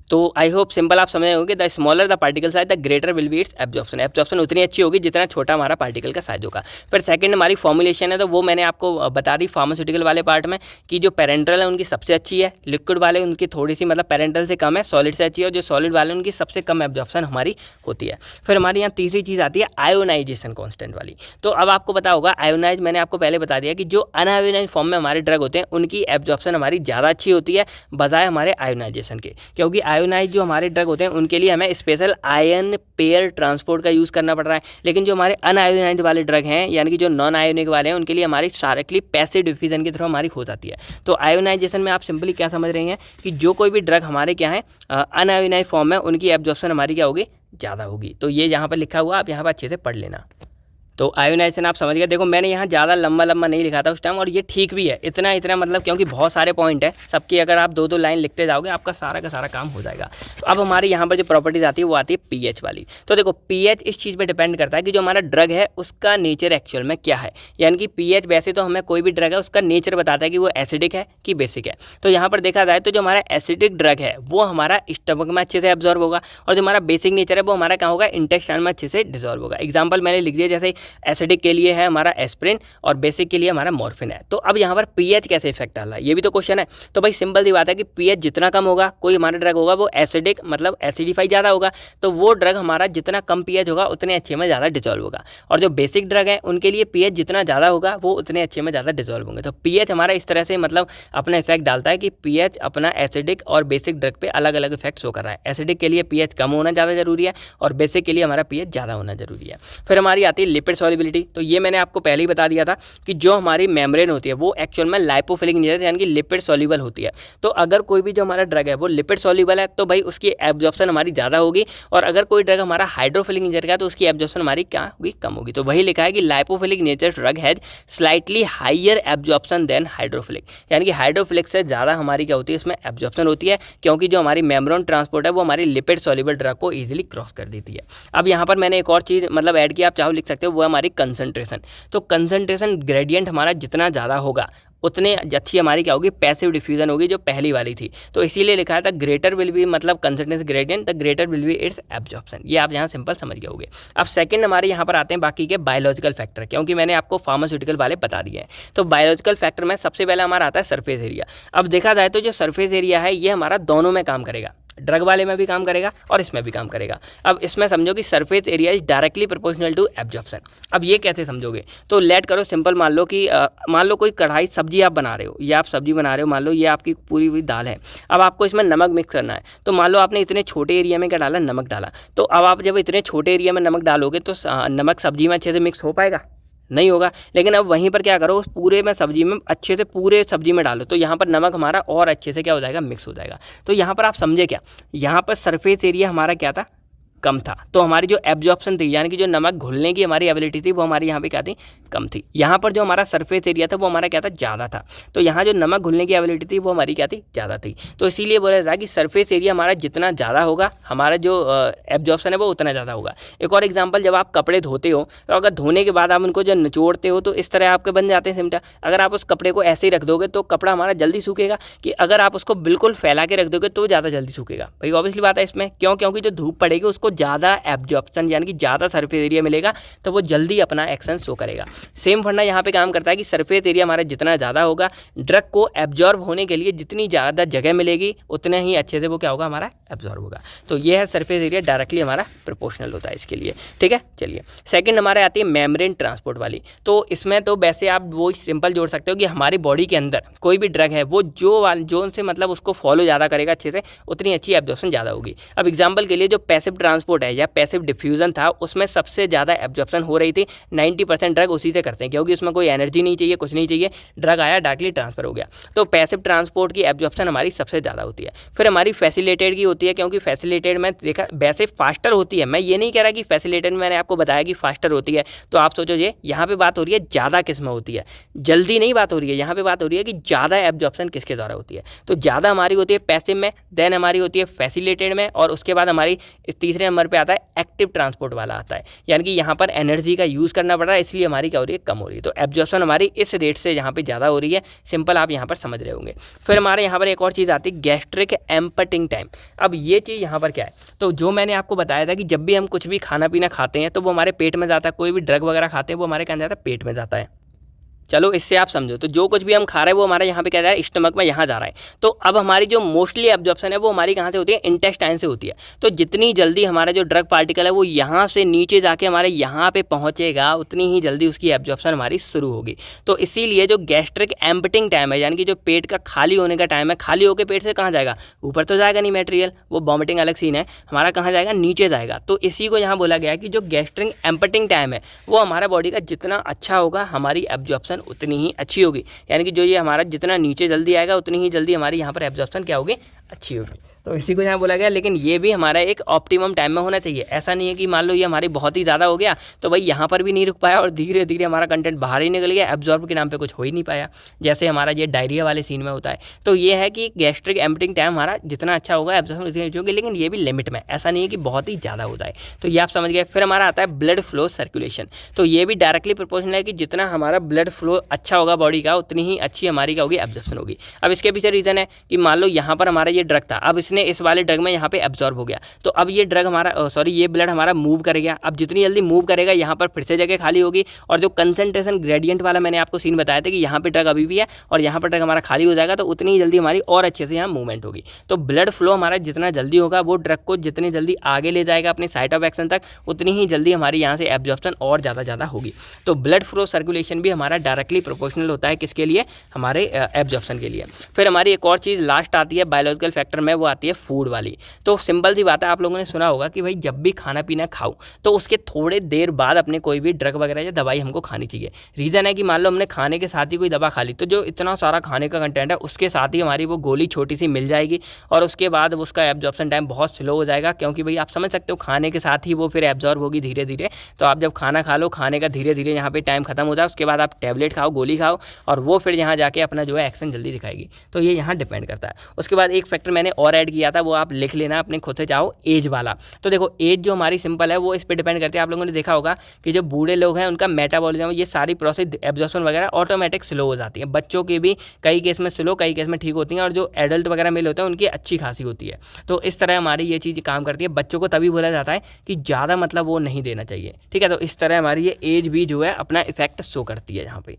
तो आई होप सिंपल आप समझ होंगे, the smaller the particle size the greater will be it's absorption. Absorption उतनी अच्छी होगी जितना छोटा हमारा पार्टिकल का साइज होगा। फिर सेकंड हमारी फॉर्मुलेशन है, तो वो मैंने आपको बता दी फार्मास्यूटिकल वाले पार्ट में कि जो पेरेंटल है उनकी सबसे अच्छी है, लिक्विड वाले उनकी थोड़ी सी मतलब पेरेंटल से कम है, सॉलिड से अच्छी है, और जो सॉलिड वाले उनकी सबसे कम एब्जॉर्प्शन हमारी होती है। फिर हमारी यहाँ तीसरी चीज़ आती है आयोनाइजेशन कॉन्स्टेंट वाली। तो अब आपको पता होगा आयोनाइज, मैंने आपको पहले बता दिया कि जो अनआयोनाइज फॉर्म में हमारे ड्रग होते हैं उनकी एब्जॉर्प्शन हमारी ज़्यादा अच्छी होती है बजाय हमारे आयोनाइजेशन के, क्योंकि आयोनाइज जो हमारे ड्रग होते हैं उनके लिए हमें स्पेशल आयन पेयर ट्रांसपोर्ट का यूज़ करना पड़ रहा है, लेकिन जो हमारे अनआयोनाइज्ड वाले ड्रग हैं यानी कि जो नॉन आयोनिक वाले हैं उनके लिए हमारी डायरेक्टली पैसिव डिफ्यूजन के थ्रू हमारी हो जाती है। तो आयोनाइजेशन में आप सिंपली क्या समझ रहे हैं कि जो कोई भी ड्रग हमारे क्या है अनआयोनाइज फॉर्म में, उनकी एब्जॉर्प्शन हमारी क्या होगी, ज़्यादा होगी। तो ये यहाँ पर लिखा हुआ आप यहाँ पर अच्छे से पढ़ लेना। तो आयोनाइजेशन आप समझ गए। देखो मैंने यहाँ ज़्यादा लंबा नहीं लिखा था उस टाइम, और ये ठीक भी है, इतना मतलब क्योंकि बहुत सारे पॉइंट है सबकी, अगर आप दो लाइन लिखते जाओगे आपका सारा का सारा काम हो जाएगा। तो अब हमारे यहाँ पर जो प्रॉपर्टीज आती है वो आती है पीएच वाली। तो देखो पीएच इस चीज़ पर डिपेंड करता है कि जो हमारा ड्रग है उसका नेचर एक्चुअल में क्या है, यानी कि पीएच वैसे तो हमें कोई भी ड्रग है उसका नेचर बताता है कि वो एसिडिक है कि बेसिक है। तो यहाँ पर देखा जाए तो जो हमारा एसिडिक ड्रग है वो हमारा स्टमक में अच्छे से एब्जॉर्ब होगा, और जो हमारा बेसिक नेचर है वो हमारा क्या होगा, इंटेस्टाइन में अच्छे से डिजॉल्व होगा। एग्जाम्पल मैंने लिख दिया, जैसे एसिडिक के लिए है हमारा एस्प्रिन और बेसिक के लिए हमारा मॉर्फिन है। तो अब यहाँ पर पीएच कैसे इफेक्ट डाल रहा है, ये भी तो क्वेश्चन है। तो भाई सिंपल सी बात है कि पीएच जितना कम होगा, कोई हमारा ड्रग होगा वो एसिडिक मतलब एसिडिफाई ज़्यादा होगा, तो वो ड्रग हमारा जितना कम पीएच होगा उतने अच्छे में ज़्यादा डिजॉल्व होगा, और जो बेसिक ड्रग है उनके लिए पीएच जितना ज़्यादा होगा वो उतने अच्छे में ज़्यादा डिजॉल्व होंगे। तो पीएच हमारा इस तरह से मतलब अपना इफेक्ट डालता है कि पीएच अपना एसिडिक और बेसिक ड्रग पे अलग अलग इफेक्ट शो कर रहा है। एसिडिक के लिए पीएच कम होना ज़्यादा जरूरी है, और बेसिक के लिए हमारा पीएच ज़्यादा होना जरूरी है। फिर हमारी आती है लिपिड सॉल्युबिलिटी। तो ये मैंने आपको पहले ही बता दिया था कि जो हमारी मेम्ब्रेन होती है वो एक्चुअल में लाइपोफिलिक नेचर यानी कि लिपिड सॉल्युबल होती है। तो अगर कोई भी जो हमारा ड्रग है वो लिपिड सॉल्युबल है तो भाई उसकी एब्जॉर्प्शन हमारी ज़्यादा होगी, और अगर कोई ड्रग हमारा हाइड्रोफिलिक नेचर का है तो उसकी एब्जॉर्प्शन हमारी क्या होगी, कम होगी। तो वही लिखा है कि lipophilic nature drug has slightly higher absorption than hydrophilic, यानी कि हाइड्रोफिलिक से ज़्यादा हमारी क्या होती है, इसमें एब्जॉर्प्शन होती है, क्योंकि जो हमारी मेम्ब्रेन ट्रांसपोर्ट है वो हमारी लिपिड सॉल्युबल ड्रग को ईजिली क्रॉस कर देती है। अब यहाँ पर मैंने एक और चीज़ मतलब ऐड किया, आप चाहो लिख सकते हो, वो हमारी कंसंट्रेशन। तो कंसंट्रेशन ग्रेडियंट हमारा जितना ज़्यादा होगा उतने अच्छी हमारी क्या होगी, पैसिव डिफ्यूजन होगी, जो पहली वाली थी। तो इसीलिए लिखा है द ग्रेटर विल बी मतलब concentration gradient the greater will be it's absorption. ये आप यहाँ सिंपल समझ गए होंगे। अब सेकंड हमारे यहाँ पर आते हैं बाकी के बायोलॉजिकल फैक्टर, क्योंकि मैंने आपको फार्मास्यूटिकल वाले बता दिए हैं। तो बायोलॉजिकल फैक्टर में सबसे पहले हमारा आता है सरफेस एरिया। अब देखा जाए तो जो सरफेस एरिया है ये हमारा दोनों में काम करेगा, ड्रग वाले में भी काम करेगा और इसमें भी काम करेगा। अब इसमें समझो कि surface area is directly proportional to absorption. अब ये कैसे समझोगे, तो लेट करो सिंपल, मान लो कोई कढ़ाई सब्जी आप बना रहे हो, या आप सब्जी बना रहे हो, मान लो ये आपकी पूरी हुई दाल है। अब आपको इसमें नमक मिक्स करना है, तो मान लो आपने इतने छोटे एरिया में क्या डाला, नमक डाला। तो अब आप जब इतने छोटे एरिया में नमक डालोगे तो नमक सब्जी में अच्छे से मिक्स हो पाएगा, नहीं होगा। लेकिन अब वहीं पर क्या करो, उस पूरे में सब्जी में अच्छे से पूरे सब्जी में डालो, तो यहाँ पर नमक हमारा और अच्छे से क्या हो जाएगा, मिक्स हो जाएगा। तो यहाँ पर आप समझे क्या, यहाँ पर सरफेस एरिया हमारा क्या था, कम था, तो हमारी जो एब्जॉर्प्शन थी यानी कि जो नमक घुलने की हमारी एबिलिटी थी वो हमारी यहाँ पे क्या थी, कम थी। यहाँ पर जो हमारा सरफेस एरिया था वो हमारा क्या था, ज़्यादा था। तो यहाँ जो नमक घुलने की एबिलिटी थी वो हमारी क्या थी, ज़्यादा थी। तो इसीलिए बोला जाता है कि सरफेस एरिया हमारा जितना ज़्यादा होगा हमारा जो एब्जॉर्प्शन है वो उतना ज़्यादा होगा। एक और एग्जाम्पल, जब आप कपड़े धोते हो तो अगर धोने के बाद आप उनको जो निचोड़ते हो तो इस तरह आपके बन जाते हैं सिमटा। अगर आप उस कपड़े को ऐसे ही रख दोगे तो कपड़ा हमारा जल्दी सूखेगा, कि अगर आप उसको बिल्कुल फैला के रख दोगे तो ज़्यादा जल्दी सूखेगा। भाई ऑब्वियसली बात है इसमें, क्यों, क्योंकि जो धूप पड़ेगी उसको ज़्यादा एब्जॉर्प्शन यानी कि ज़्यादा सरफेस एरिया मिलेगा, तो वो जल्दी अपना एक्शन शो करेगा। सेम फंडा यहाँ पे काम करता है कि सरफेस एरिया हमारा जितना ज़्यादा होगा, ड्रग को एब्जॉर्ब होने के लिए जितनी ज़्यादा जगह मिलेगी उतने ही अच्छे से वो क्या होगा, हमारा एब्जॉर्ब होगा। तो ये है सरफेस एरिया डायरेक्टली हमारा प्रोपोर्शनल होता है इसके लिए, ठीक है। चलिए सेकंड हमारे आती है मेम्ब्रेन ट्रांसपोर्ट वाली। तो इसमें तो वैसे आप वो सिंपल जोड़ सकते हो कि हमारी बॉडी के अंदर कोई भी ड्रग है वो जो से मतलब उसको फॉलो ज़्यादा करेगा अच्छे से, उतनी अच्छी एब्जॉर्प्शन ज़्यादा होगी। अब एग्जाम्पल के लिए जो पैसिव ट्रांसपोर्ट है या पैसिव डिफ्यूजन था, उसमें सबसे ज़्यादा एब्जॉर्प्शन हो रही थी। 90% ड्रग उसी से करते हैं, क्योंकि उसमें कोई एनर्जी नहीं चाहिए, कुछ नहीं चाहिए, ड्रग आया डायरेक्टली ट्रांसफर हो गया। तो पैसिव ट्रांसपोर्ट की एब्जॉर्प्शन हमारी सबसे ज़्यादा होती है। फिर हमारी फैसिलिटेटेड की होती है, क्योंकि फैसिलिटेटेड में देखा वैसे फास्टर होती है। मैं ये नहीं कह रहा कि फैसिलिटेटेड में मैंने आपको बताया कि फास्टर होती है, तो आप सोचो ये यहाँ पे बात हो रही है ज़्यादा किस में होती है, जल्दी नहीं बात हो रही है, यहाँ पे बात हो रही है कि ज़्यादा एब्जॉर्प्शन किसके द्वारा होती है। तो ज़्यादा हमारी होती है पैसिव में, देन हमारी होती है फैसिलिटेटेड में, और उसके बाद हमारी तीसरे नंबर पे आता है एक्टिव ट्रांसपोर्ट वाला आता है, यानी कि यहाँ पर एनर्जी का यूज़ करना पड़ रहा है, इसलिए हमारी क्या हो रही है, कम हो रही है। तो एब्जॉर्प्शन हमारी इस रेट से यहाँ पे ज़्यादा हो रही है, सिंपल आप यहाँ पर समझ रहे होंगे। फिर हमारे यहाँ पर एक और चीज़ आती है गैस्ट्रिक एम्पटिंग टाइम। अब ये चीज़ यहाँ पर क्या है, तो जो मैंने आपको बताया था कि जब भी हम कुछ भी खाना पीना खाते हैं तो वो हमारे पेट में जाता है, कोई भी ड्रग वगैरह खाते हैं वो हमारे कहाँ जाता है, पेट में जाता है। चलो इससे आप समझो, तो जो कुछ भी हम खा रहे हैं वो हमारे यहाँ पे क्या जा रहा है, स्टमक में यहाँ जा रहा है। तो अब हमारी जो मोस्टली एब्जॉर्प्शन है वो हमारी कहाँ से होती है, इंटेस्टाइन से होती है। तो जितनी जल्दी हमारा जो ड्रग पार्टिकल है वो यहाँ से नीचे जाके हमारे यहाँ पे पहुँचेगा, उतनी ही जल्दी उसकी एब्जॉर्प्शन हमारी शुरू होगी। तो इसीलिए जो गैस्ट्रिक एम्पटिंग टाइम है, यानी कि जो पेट का खाली होने का टाइम है, खाली होकर पेट से कहाँ जाएगा, ऊपर तो जाएगा नहीं मटेरियल, वो वॉमिटिंग अलग सीन है, हमारा कहाँ जाएगा, नीचे जाएगा। तो इसी को यहाँ बोला गया है कि जो गैस्ट्रिक एम्पटिंग टाइम है वो हमारा बॉडी का जितना अच्छा होगा, हमारी एब्जॉर्प्शन उतनी ही अच्छी होगी। यानी कि जो ये हमारा जितना नीचे जल्दी आएगा उतनी ही जल्दी हमारी यहाँ पर एब्जॉर्प्शन क्या होगी, अच्छी होगी। तो इसी को यहाँ बोला गया, लेकिन ये भी हमारा एक ऑप्टिमम टाइम में होना चाहिए। ऐसा नहीं है कि मान लो ये हमारी बहुत ही ज़्यादा हो गया तो भाई यहाँ पर भी नहीं रुक पाया और धीरे धीरे हमारा कंटेंट बाहर ही निकल गया, एब्जॉर्ब के नाम पे कुछ हो ही नहीं पाया, जैसे हमारा ये डायरिया वाले सीन में होता है। तो ये है कि गैस्ट्रिक एम्पटिंग टाइम हमारा जितना अच्छा होगा एब्जॉर्प्शन उतनी अच्छी होगी, लेकिन ये भी लिमिट में, ऐसा नहीं है कि बहुत ही ज़्यादा होता है। तो ये आप समझ गए। फिर हमारा आता है ब्लड फ्लो सर्कुलेशन। तो ये भी डायरेक्टली प्रोपोर्शनल है कि जितना हमारा ब्लड फ्लो अच्छा होगा बॉडी का, उतनी ही अच्छी हमारी क्या होगी, एब्जॉर्प्शन होगी। अब इसके पीछे रीज़न है कि मान लो यहाँ पर हमारा ये ड्रग था, अब इसने इस वाले ड्रग में यहाँ पे एब्जॉर्ब हो गया, तो अब ये ड्रग हमारा ये ब्लड हमारा मूव करेगा। अब जितनी जल्दी मूव करेगा यहाँ पर फिर से जगह खाली होगी, और जो कंसंट्रेशन ग्रेडियंट वाला मैंने आपको सीन बताया था कि यहाँ पे ड्रग अभी भी है और यहाँ पर ड्रग हमारा खाली हो जाएगा, तो उतनी ही जल्दी हमारी और अच्छे से यहाँ मूवमेंट होगी। तो ब्लड फ्लो हमारा जितना जल्दी होगा वो ड्रग को जितनी जल्दी आगे ले जाएगा अपने साइट ऑफ एक्शन तक, उतनी ही जल्दी हमारी यहाँ से एब्जॉर्प्शन और ज़्यादा होगी। तो ब्लड फ्लो सर्कुलेशन भी हमारा डायरेक्टली प्रोपोर्शनल होता है किसके लिए, हमारे एब्जॉर्प्शन के लिए। फिर हमारी एक और चीज़ लास्ट आती है बायोलॉजिकल फैक्टर में, वो आती है फूड वाली। तो सिंपल सी बात है, आप लोगों ने सुना होगा कि भाई जब भी खाना पीना खाओ तो उसके थोड़े देर बाद अपने कोई भी ड्रग वगैरह या दवाई हमको खानी चाहिए। रीज़न है कि मान लो हमने खाने के साथ ही कोई दवा खा ली, तो जो इतना सारा खाने का कंटेंट है उसके साथ ही हमारी वो गोली छोटी सी मिल जाएगी, और उसके बाद उसका एब्जॉर्प्शन टाइम बहुत स्लो हो जाएगा, क्योंकि भाई आप समझ सकते हो खाने के साथ ही वो फिर एब्जॉर्ब होगी धीरे धीरे। तो आप जब खाना खा लो, खाने का धीरे धीरे यहाँ पे टाइम खत्म हो जाए, उसके बाद आप टैबलेट खाओ, गोली खाओ, और वो फिर यहाँ जाके अपना जो है एक्शन जल्दी दिखाएगी। तो ये यहाँ डिपेंड करता है। उसके बाद एक फैक्टर मैंने और ऐड किया था, वो आप लिख लेना अपने खुद से चाहो, एज वाला। तो देखो एज जो हमारी सिंपल है वो इस पर डिपेंड करती है। आप लोगों ने देखा होगा कि जो बूढ़े लोग हैं उनका मेटाबॉलिज्म, ये सारी प्रोसेस एब्जॉर्प्शन वगैरह ऑटोमेटिक स्लो हो जाती है। बच्चों की भी कई केस में स्लो, कई केस में ठीक होती हैं, और जो एडल्ट वगैरह मेल होते हैं उनकी अच्छी खासी होती है। तो इस तरह हमारी ये चीज़ काम करती है। बच्चों को तभी बोला जाता है कि ज़्यादा मतलब वो नहीं देना चाहिए, ठीक है। तो इस तरह हमारी ये एज भी जो है अपना इफेक्ट शो करती है यहाँ पे।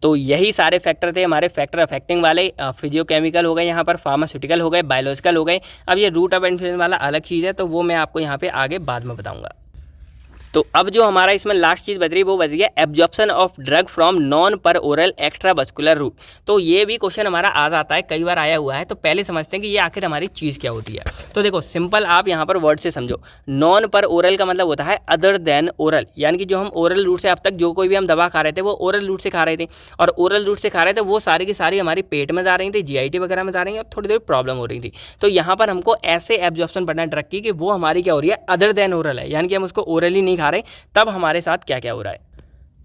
तो यही सारे फैक्टर थे हमारे फैक्टर अफेक्टिंग वाले। फिजियोकेमिकल हो गए, यहाँ पर फार्मास्यूटिकल हो गए, बायोलॉजिकल हो गए। अब ये रूट ऑफ इन्फ्लुएंस वाला अलग चीज़ है, तो वो मैं आपको यहाँ पे आगे बाद में बताऊँगा। तो अब जो हमारा इसमें लास्ट चीज़ बच रही है वो बच गया absorption of drug from non पर ओरल एक्स्ट्रावास्कुलर रूट। तो ये भी क्वेश्चन हमारा आ जाता है, कई बार आया हुआ है। तो पहले समझते हैं कि ये आखिर हमारी चीज़ क्या होती है। तो देखो सिंपल आप यहाँ पर वर्ड से समझो। नॉन पर ओरल का मतलब होता है अदर देन ओरल, यानी कि जो हम ओरल रूट से अब तक जो कोई भी हम दवा खा रहे थे वो ओरल रूट से खा रहे थे, और ओरल रूट से खा रहे थे वो सारी की सारी हमारी पेट में जा रही थी, GIT वगैरह में जा रही हैं, और थोड़ी देर प्रॉब्लम हो रही थी। तो यहाँ पर हमको ऐसे एब्जॉर्प्शन पढ़ना ड्रग की कि वो हमारी क्या हो रही है, अदर देन ओरल है, यानी कि हम उसको ओरली नहीं खा रहे, तब हमारे साथ क्या क्या हो रहा है।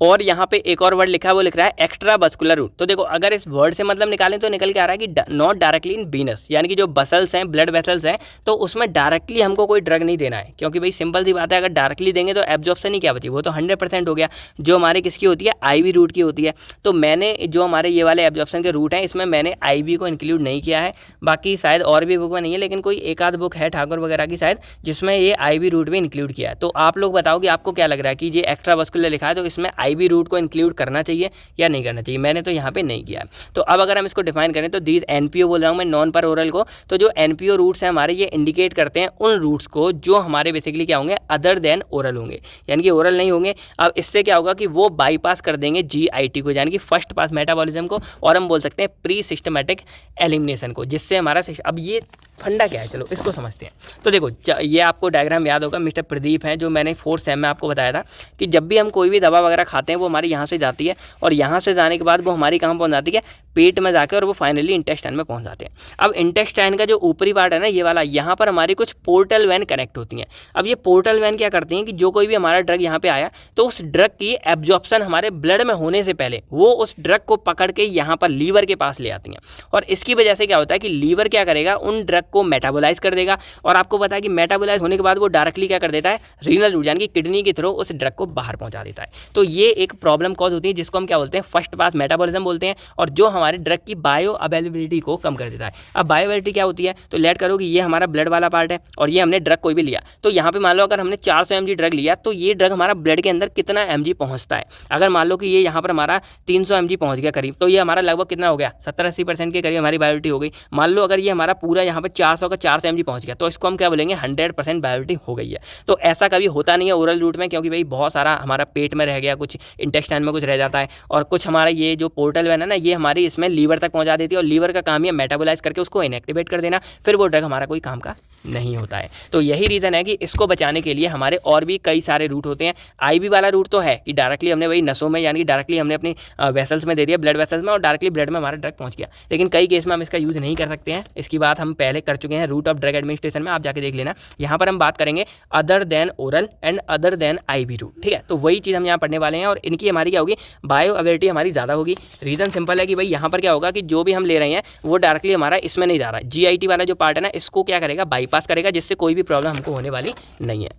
और यहाँ पे एक और वर्ड लिखा है, वो लिख रहा है एक्स्ट्रावास्कुलर रूट। तो देखो अगर इस वर्ड से मतलब निकालें तो निकल के आ रहा है कि नॉट डायरेक्टली इन वीनस, यानी कि जो बसल्स हैं, ब्लड वेसल्स हैं, तो उसमें डायरेक्टली हमको कोई ड्रग नहीं देना है, क्योंकि भाई सिंपल सी बात है, अगर डायरेक्टली देंगे तो एब्जॉर्प्शन ही क्या बची, वो तो 100% हो गया। जो हमारे किसकी होती है, IV रूट की होती है। तो मैंने जो हमारे ये वाले एब्जॉर्प्शन के रूट हैं इसमें मैंने IV को इंक्लूड नहीं किया है। बाकी शायद और भी बुक में नहीं है, लेकिन कोई एक आध बुक है ठाकुर वगैरह की शायद, जिसमें ये IV रूट भी इंक्लूड किया है। तो आप लोग बताओ कि आपको क्या लग रहा है कि ये एक्स्ट्रावास्कुलर लिखा है तो इसमें आईबी रूट को इंक्लूड करना चाहिए या नहीं करना चाहिए। मैंने तो यहाँ पे नहीं किया। तो अब अगर हम इसको डिफाइन करें तो दीज एनपीओ बोल रहा हूँ मैं नॉन पर ओरल को, तो जो एनपीओ रूट्स हैं हमारे ये इंडिकेट करते हैं उन रूट्स को जो हमारे बेसिकली क्या होंगे अदर देन ओरल होंगे, यानी कि ओरल नहीं होंगे। अब इससे क्या होगा कि वो बाईपास कर देंगे जीआईटी को, यानी कि फर्स्ट पास मेटाबॉलिज्म को, और हम बोल सकते हैं प्री सिस्टमेटिक एलिमिनेशन को, जिससे हमारा अब ये फंडा क्या है चलो इसको समझते हैं। तो देखो ये आपको डायग्राम याद होगा, मिस्टर प्रदीप हैं जो मैंने 4th सेम में आपको बताया था कि जब भी हम कोई भी दवा वगैरह खाते हैं वो हमारे यहाँ से जाती है और यहाँ से जाने के बाद वो हमारी कहाँ पहुँच जाती है, पेट में जाकर, और वो फाइनली इंटेस्टाइन में पहुँच जाते हैं। अब इंटेस्टाइन का जो ऊपरी पार्ट है ना ये वाला, यहाँ पर हमारी कुछ पोर्टल वैन कनेक्ट होती हैं। अब ये पोर्टल वैन क्या करती हैं कि जो कोई भी हमारा ड्रग यहाँ पे आया तो उस ड्रग की एब्जॉर्प्शन हमारे ब्लड में होने से पहले वो उस ड्रग को पकड़ के यहाँ पर लीवर के पास ले आती हैं, और इसकी वजह से क्या होता है कि लीवर क्या करेगा उन ड्रग को मेटाबोलाइज कर देगा, और आपको पता है कि मेटाबोलाइज होने के बाद वो डायरेक्टली क्या कर देता है, रीनल रूट यानी कि किडनी के थ्रू उस ड्रग को बाहर पहुंचा देता है। तो ये एक प्रॉब्लम कॉज होती है जिसको हम क्या बोलते हैं, फर्स्ट पास मेटाबॉलिज्म बोलते हैं, और जो हमारे ड्रग की बायो अवेलेबिलिटी को कम कर देता है। अब बायो अवेलेबिलिटी क्या होती है, तो लेट करो कि ये हमारा ब्लड वाला पार्ट है और ये हमने ड्रग कोई भी लिया, तो यहाँ पे मान लो अगर हमने 400 mg ड्रग लिया तो ये ड्रग हमारा ब्लड के अंदर कितना mg पहुँचता है। अगर मान लो कि ये यहाँ पर हमारा 300 mg पहुँच गया करीब, तो ये हमारा लगभग कितना हो गया, 70-80% के करीब हमारी बायोलिटी हो गई। मान लो अगर ये हमारा पूरा यहाँ पर 400 का 400 mg पहुँच गया, तो इसको हम क्या बोलेंगे, 100% बायोलिटी हो गई है। तो ऐसा कभी होता नहीं है ओरल रूट में, क्योंकि भाई बहुत सारा हमारा पेट में रह गया, कुछ इंटेस्टाइन में कुछ रह जाता है, और कुछ हमारा ये जो पोर्टल वैन है ना ये हमारी इसमें लीवर तक पहुँचा देती है, और लीवर का काम है मेटाबोलाइज करके उसको इनएक्टिवेट कर देना, फिर वो ड्रग हमारा कोई काम का नहीं होता है। तो यही रीज़न है कि इसको बचाने के लिए हमारे और भी कई सारे रूट होते हैं। आईवी वाला रूट तो है कि डायरेक्टली हमने वही नसों में यानी कि डायरेक्टली हमने अपनी वेसल्स में दे दिया, ब्लड वेसल्स में, और डायरेक्टली ब्लड में हमारा ड्रग पहुंच गया। लेकिन कई केस में हम इसका यूज़ नहीं कर सकते हैं, इसकी बात हम पहले कर चुके हैं रूट ऑफ ड्रग एडमिनिस्ट्रेशन में, आप जाके देख लेना। यहाँ पर हम बात करेंगे other than oral and other than IV route, ठीक है। तो वही चीज़ हम यहाँ पढ़ने वाले हैं, और इनकी हमारी क्या होगी, बायो अवेलेबिलिटी हमारी ज़्यादा होगी। रीज़न सिंपल है कि भाई यहाँ पर क्या होगा कि जो भी हम ले रहे हैं वो डायरेक्टली हमारा इसमें नहीं जा रहा है, जीआईटी वाला जो पार्ट है ना इसको क्या करेगा, बाईपास करेगा, जिससे कोई भी प्रॉब्लम हमको होने वाली नहीं है।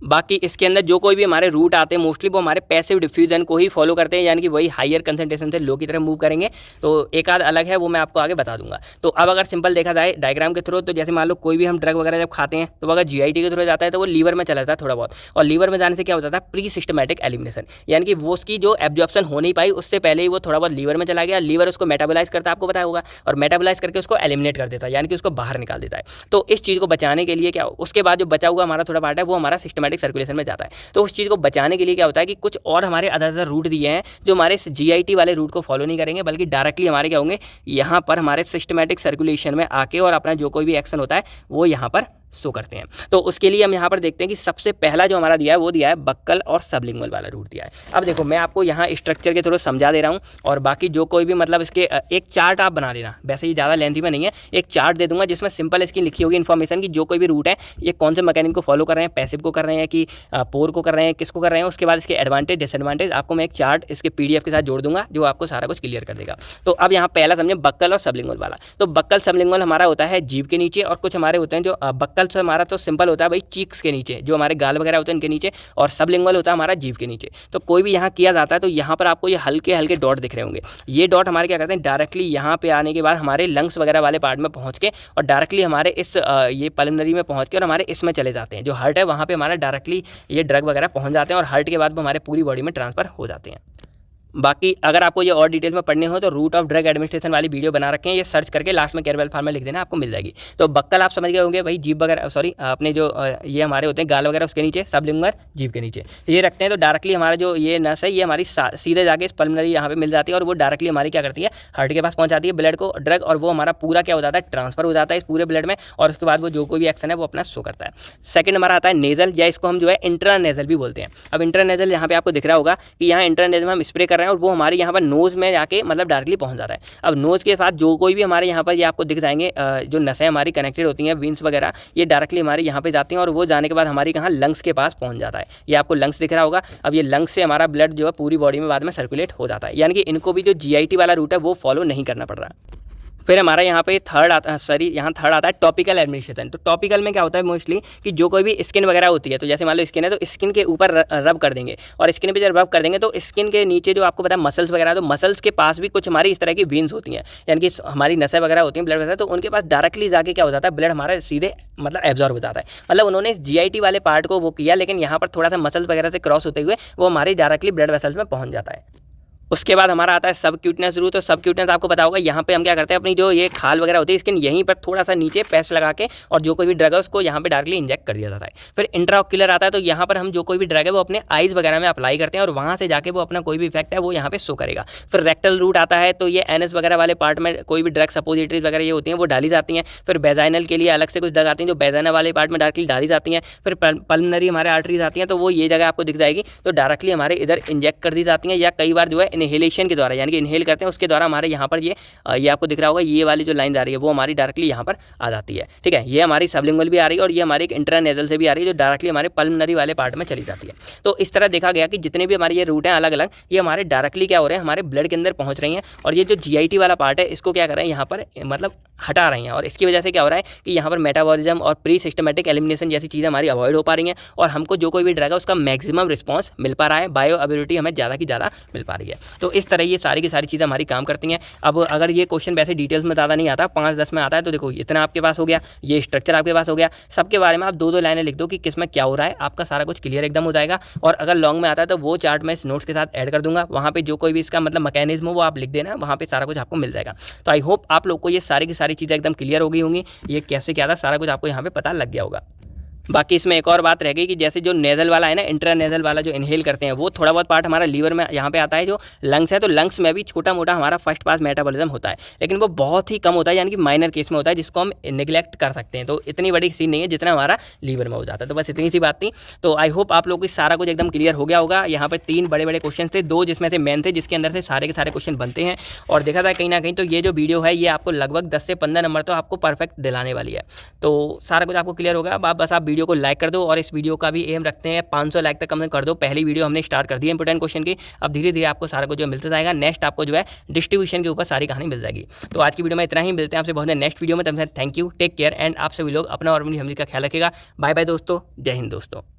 बाकी इसके अंदर जो कोई भी हमारे रूट आते हैं मोस्टली वो हमारे पैसिव डिफ्यूजन को ही फॉलो करते हैं, यानी कि वही हायर कंसंट्रेशन से लो की तरफ मूव करेंगे। तो एक आध अलग है वो मैं आपको आगे बता दूंगा। तो अब अगर सिंपल देखा जाए डायग्राम के थ्रू, तो जैसे मान लो कोई भी हम ड्रग वगैरह जब खाते हैं तो अगर जीआईटी के थ्रू जाता है तो वो लीवर में चला जाता है थोड़ा बहुत, और लीवर में जाने से क्या होता था, प्री सिस्टमेटिक एलिमिनेशन, यानी कि वो उसकी जो एब्जॉर्प्शन हो नहीं पाई उससे पहले ही वो थोड़ा बहुत लीवर में चला गया, लीवर उसको मेटाबोलाइज करता है, आपको पता होगा, और मेटाबोलाइज करके उसको एलिमिनेट कर देता है, यानी कि उसको बाहर निकाल देता है। तो इस चीज़ को बचाने के लिए क्या, उसके बाद जो बचा हुआ हमारा थोड़ा पार्ट है वो हमारा सिस्टमेटिक सर्कुलेशन में जाता है। तो उस चीज़ को बचाने के लिए क्या होता है कि कुछ और हमारे अदर रूट दिए हैं जो हमारे जीआईटी वाले रूट को फॉलो नहीं करेंगे, बल्कि डायरेक्टली हमारे क्या होंगे, यहाँ पर हमारे सिस्टमेटिक सर्कुलेशन में आके और अपना जो कोई भी एक्शन होता है वो यहाँ पर शो करते हैं। तो उसके लिए हम यहाँ पर देखते हैं कि सबसे पहला जो हमारा दिया है वो दिया है बक्कल और सबलिंगुअल वाला रूट दिया है। अब देखो मैं आपको यहाँ स्ट्रक्चर के थ्रू समझा दे रहा हूँ, और बाकी जो कोई भी मतलब इसके एक चार्ट आप बना देना, वैसे ही ज़्यादा लेंथी में नहीं है, एक चार्ट दे दूंगा जिसमें सिंपल इसकी लिखी होगी इन्फॉर्मेशन की जो कोई भी रूट है ये कौन से मैकेनिज्म को फॉलो कर रहे हैं, पैसिव को कर रहे हैं कि पोर को कर रहे हैं, किसको कर रहे हैं, उसके बाद इसके एडवांटेज डिसएडवांटेज आपको मैं एक चार्ट इसके पीडीएफ के साथ जोड़ दूंगा जो आपको सारा कुछ क्लियर कर देगा। तो अब यहाँ पहला समझे बक्कल और सबलिंगुअल वाला। तो बक्कल सबलिंगुअल हमारा होता है जीभ के नीचे, और कुछ हमारे होते हैं जो बक्कल से हमारा तो सिंपल होता है भाई चीक्स के नीचे, जो हमारे गाल वगैरह होते हैं इनके नीचे, और सबलिंगुअल होता है हमारा जीभ के नीचे। तो कोई भी यहाँ किया जाता है तो यहाँ पर आपको ये हल्के हल्के डॉट दिख रहे होंगे, ये डॉट हमारे क्या करते हैं डायरेक्टली यहाँ पे आने के बाद हमारे लंग्स वगैरह वाले पार्ट में पहुँच के और डायरेक्टली हमारे इस ये पल्मोनरी में पहुँच के और हमारे इसमें चले जाते हैं, जो हार्ट है वहाँ पे हमारा डायरेक्टली ये ड्रग वगैरह पहुँच जाते हैं, और हार्ट के बाद वो हमारे पूरी बॉडी में ट्रांसफर हो जाते हैं। बाकी अगर आपको ये और डिटेल में पढ़ने हो तो रूट ऑफ ड्रग एडमिनिस्ट्रेशन वाली वीडियो बना रखे हैं, ये सर्च करके लास्ट में केयरवेल फार्मा लिख देना, आपको मिल जाएगी। तो बक्कल आप समझ गए होंगे भाई जीभ वगैरह, सॉरी अपने जो ये हमारे होते हैं गाल वगैरह उसके नीचे, सबलिंगुअल जीभ के नीचे ये रखते हैं। तो डायरेक्टली हमारा जो ये नस है ये हमारी सीधे जाके इस पल्मोनरी यहाँ पे मिल जाती है, और वो डायरेक्टली हमारी क्या करती है हार्ट के पास पहुँचाती है ब्लड को ड्रग, और वो हमारा पूरा क्या हो जाता है ट्रांसफर हो जाता है इस पूरे ब्लड में, और उसके बाद वो जो कोई भी एक्शन है वो अपना शो करता है। सेकंड हमारा आता है नेजल, या इसको हम जो है इंट्रानेजल भी बोलते हैं। अब इंट्रानेजल यहाँ पे आपको दिख रहा होगा कि यहाँ इंट्रानेजल में हम स्प्रे कर रहे हैं, और वो हमारे यहाँ पर नोज़ में जाके मतलब डायरेक्टली पहुंच जाता है। अब नोज़ के साथ जो कोई भी हमारे यहाँ पर ये आपको दिख जाएंगे जो नसें हमारी कनेक्टेड होती हैं वीन्स वगैरह, ये डायरेक्टली हमारे यहाँ पे जाती हैं, और वो जाने के बाद हमारी कहाँ लंग्स के पास पहुंच जाता है। ये आपको लंग्स दिख रहा होगा। अब ये लंग्स से हमारा ब्लड जो है पूरी बॉडी में बाद में सर्कुलेट हो जाता है, यानी कि इनको भी जो जीआईटी वाला रूट है वो फॉलो नहीं करना पड़ रहा है। फिर हमारा यहाँ पे थर्ड आता है टॉपिकल एडमिनिस्ट्रेशन। तो टॉपिकल में क्या होता है मोस्टली कि जो कोई भी स्किन वगैरह होती है, तो जैसे मान लो स्किन है तो स्किन के ऊपर रब कर देंगे, और स्किन पे जब रब कर देंगे तो स्किन के नीचे जो आपको पता है मसल्स वगैरह, तो मसल्स के पास भी कुछ हमारी इस तरह की वेन्स होती हैं, यानी कि हमारी नसें वगैरह होती हैं, ब्लड वगैरह, तो उनके पास डायरेक्टली जाके क्या हो जाता है, ब्लड हमारा सीधे मतलब एब्जॉर्ब हो जाता है। मतलब उन्होंने इस जीआईटी वाले पार्ट को वो किया, लेकिन यहाँ पर थोड़ा सा मसल्स वगैरह से क्रॉस होते हुए वो हमारी डायरेक्टली ब्लड वेसल्स में पहुँच जाता है। उसके बाद हमारा आता है सब क्यूटनेस रूट। तो सब क्यूटनेस आपको पता होगा, यहाँ पे हम क्या करते हैं, अपनी जो ये खाल वगैरह होती है स्किन, यहीं पर थोड़ा सा नीचे पेस्ट लगा के और जो कोई भी ड्रग है उसको यहाँ पे डायरेक्टली इंजेक्ट कर दिया जाता है। फिर इंट्राओक्यूलर आता है, तो यहाँ पर हम जो कोई भी ड्रग है वो अपने आइज वगैरह में अप्लाई करते हैं और वहाँ से जाके वो अपना कोई भी इफेक्ट है वो यहाँ पे शो करेगा। फिर रेक्टल रूट आता है, तो ये एनएस वगैरह वाले पार्ट में कोई भी ड्रग सपोजिटरीज वगैरह ये होती हैं वो डाली जाती हैं। फिर बेजाइनल के लिए अलग से कुछ ड्रग आती हैं जो बेजाइनल वाले पार्ट में डायरेक्टली डाली जाती हैं। फिर पल्मनरी हमारे आर्टरीज आती हैं, तो वो ये जगह आपको दिख जाएगी, तो डायरेक्टली हमारे इधर इंजेक्ट कर दी जाती हैं, या कई बार जो है इनहेलेशन के द्वारा, यानी कि इनहेल करते हैं उसके द्वारा हमारे यहाँ पर ये आपको दिख रहा होगा, ये वाली जो लाइन आ रही है वो हमारी डायरेक्टली यहाँ पर आ जाती है। ठीक है, ये हमारी सबलिंगुअल भी आ रही है और ये हमारी एक इंट्रानेजल से भी आ रही है जो डायरेक्टली हमारे पल्मनरी वाले पार्ट में चली जाती है। तो इस तरह देखा गया कि जितने भी हमारे ये रूट हैं अलग अलग, ये हमारे डायरेक्टली क्या हो रहे हैं, हमारे ब्लड के अंदर पहुँच रही हैं, और ये जो जीआईटी वाला पार्ट है इसको क्या कर रहे हैं यहाँ पर मतलब हटा रही हैं, और इसकी वजह से क्या हो रहा है कि यहाँ पर मेटाबॉलिज्म और प्री सिस्टमेटिक एलिमिनेशन जैसी चीज़ें हमारी अवॉइड हो पा रही हैं, और हमको जो कोई भी ड्रग है उसका मैक्सिमम रिस्पॉन्स मिल पा रहा है, बायो एबिलिटी हमें ज़्यादा की ज़्यादा मिल पा रही है। तो इस तरह ये सारी की सारी चीज़ें हमारी काम करती हैं। अब अगर ये क्वेश्चन वैसे डिटेल्स में ज़्यादा नहीं आता, 5-10 में आता है, तो देखो इतना आपके पास हो गया, ये स्ट्रक्चर आपके पास हो गया, सबके बारे में आप 2-2 लाइनें लिख दो कि किस में क्या हो रहा है, आपका सारा कुछ क्लियर एकदम हो जाएगा। और अगर लॉन्ग में आता है तो वो चार्ट मैं इस नोट्स के साथ ऐड कर दूंगा, वहाँ पे जो कोई भी इसका मतलब मैकेनिज्म हो वो आप लिख देना, वहाँ पे सारा कुछ आपको मिल जाएगा। तो आई होप आप लोग को ये सारी की सारी चीज़ें एकदम क्लियर हो गई होंगी, ये कैसे क्या था सारा कुछ आपको यहाँ पे पता लग गया होगा। बाकी इसमें एक और बात रह गई कि जैसे जो नेजल वाला है ना, इंट्रानेजल वाला जो इनहेल करते हैं, वो थोड़ा बहुत पार्ट हमारा लीवर में यहाँ पे आता है, जो लंग्स है, तो लंग्स में भी छोटा मोटा हमारा फर्स्ट पास मेटाबॉलिज्म होता है, लेकिन वो बहुत ही कम होता है, यानी कि माइनर केस में होता है, जिसको हम निगलेक्ट कर सकते हैं। तो इतनी बड़ी सीन नहीं है जितना हमारा लीवर में हो जाता है। तो बस इतनी सी बात थी। तो आई होप आप लोग को सारा कुछ एकदम क्लियर हो गया होगा। यहाँ पर 3 बड़े बड़े क्वेश्चन थे, 2 जिसमें से मेन थे, जिसके अंदर से सारे के सारे क्वेश्चन बनते हैं। और देखा जाए कहीं ना कहीं तो ये जो वीडियो है ये आपको लगभग 10 से 15 नंबर तो आपको परफेक्ट दिलाने वाली है। तो सारा कुछ आपको क्लियर होगा। अब बस आप वीडियो को लाइक कर दो, और इस वीडियो का भी एम रखते हैं 500 लाइक तक कम कर दो। पहली वीडियो हमने स्टार्ट कर दी है इंपोर्टेंट क्वेश्चन की, अब धीरे धीरे आपको सारा कुछ जो मिलता जाएगा। नेक्स्ट आपको जो है डिस्ट्रीब्यूशन के ऊपर सारी कहानी मिल जाएगी। तो आज की वीडियो में इतना ही, मिलते हैं आपसे बहुत नेक्स्ट वीडियो में। तब तक thank you, take care, and आप सभी लोग अपना और अपनी फैमिली का ख्याल रखिएगा। बाय बाय दोस्तों, जय हिंद दोस्तों।